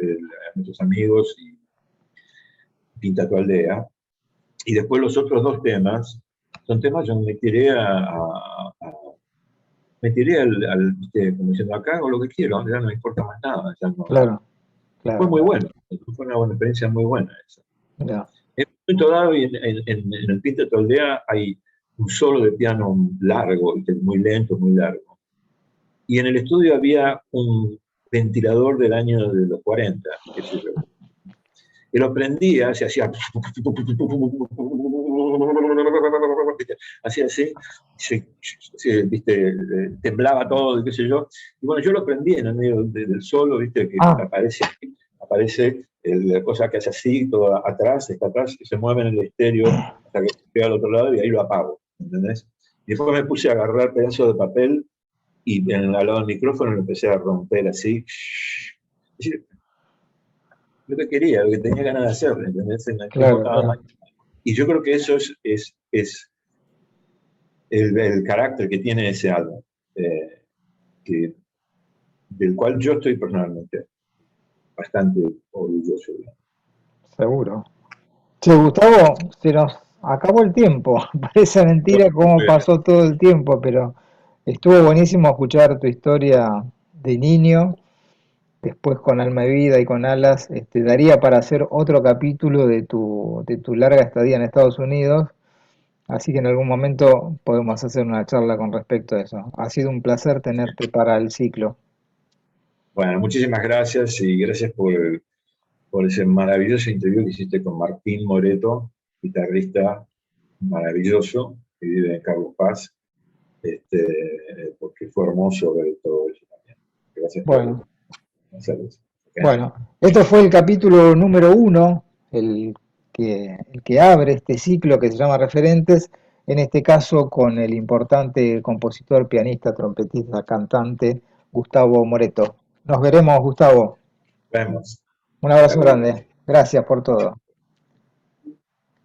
nuestros amigos, y Pinta tu aldea. Y después los otros 2 temas son temas donde me tiré como diciendo, acá hago lo que quiero, ya no me importa más nada. Ya no. Claro, Y fue claro, muy claro. bueno, fue una buena experiencia muy buena esa. Mirá, En un momento dado, en el Pinta tu aldea hay un solo de piano largo, muy lento, muy largo. Y en el estudio había un ventilador del año de los 40, qué sé yo, y lo prendía, se hacía hacía así, viste, temblaba todo, qué sé yo. Y bueno, yo lo prendí en el medio del solo, viste, que ah, aparece la cosa que hace así, todo atrás, está atrás, y se mueve en el estéreo hasta que llega al otro lado y ahí lo apago, ¿entendés? Y después me puse a agarrar pedazos de papel y al lado del micrófono lo empecé a romper así. Es decir, lo que quería, lo que tenía ganas de hacer, ¿entendés? No claro, estaba mal. claro. Y yo creo que eso es el carácter que tiene ese álbum, eh, que, del cual yo estoy personalmente bastante orgulloso. Seguro. Che, Gustavo, se nos acabó el tiempo. Parece mentira cómo pasó todo el tiempo, pero estuvo buenísimo escuchar tu historia de niño, después con Alma y Vida y con Alas. Daría para hacer otro capítulo de tu larga estadía en Estados Unidos, así que en algún momento podemos hacer una charla con respecto a eso. Ha sido un placer tenerte para el ciclo. Bueno, muchísimas gracias y gracias por ese maravilloso interview que hiciste con Martín Moreto, guitarrista maravilloso que vive en Carlos Paz, porque fue hermoso ver todo eso también. Gracias por Bueno, hacerlo. bueno, esto fue el capítulo número 1, el que abre este ciclo que se llama Referentes. en este caso con el importante compositor, pianista, trompetista, cantante Gustavo Moreto. Nos veremos, Gustavo. Vemos. Un abrazo Hasta luego. grande. Gracias por todo.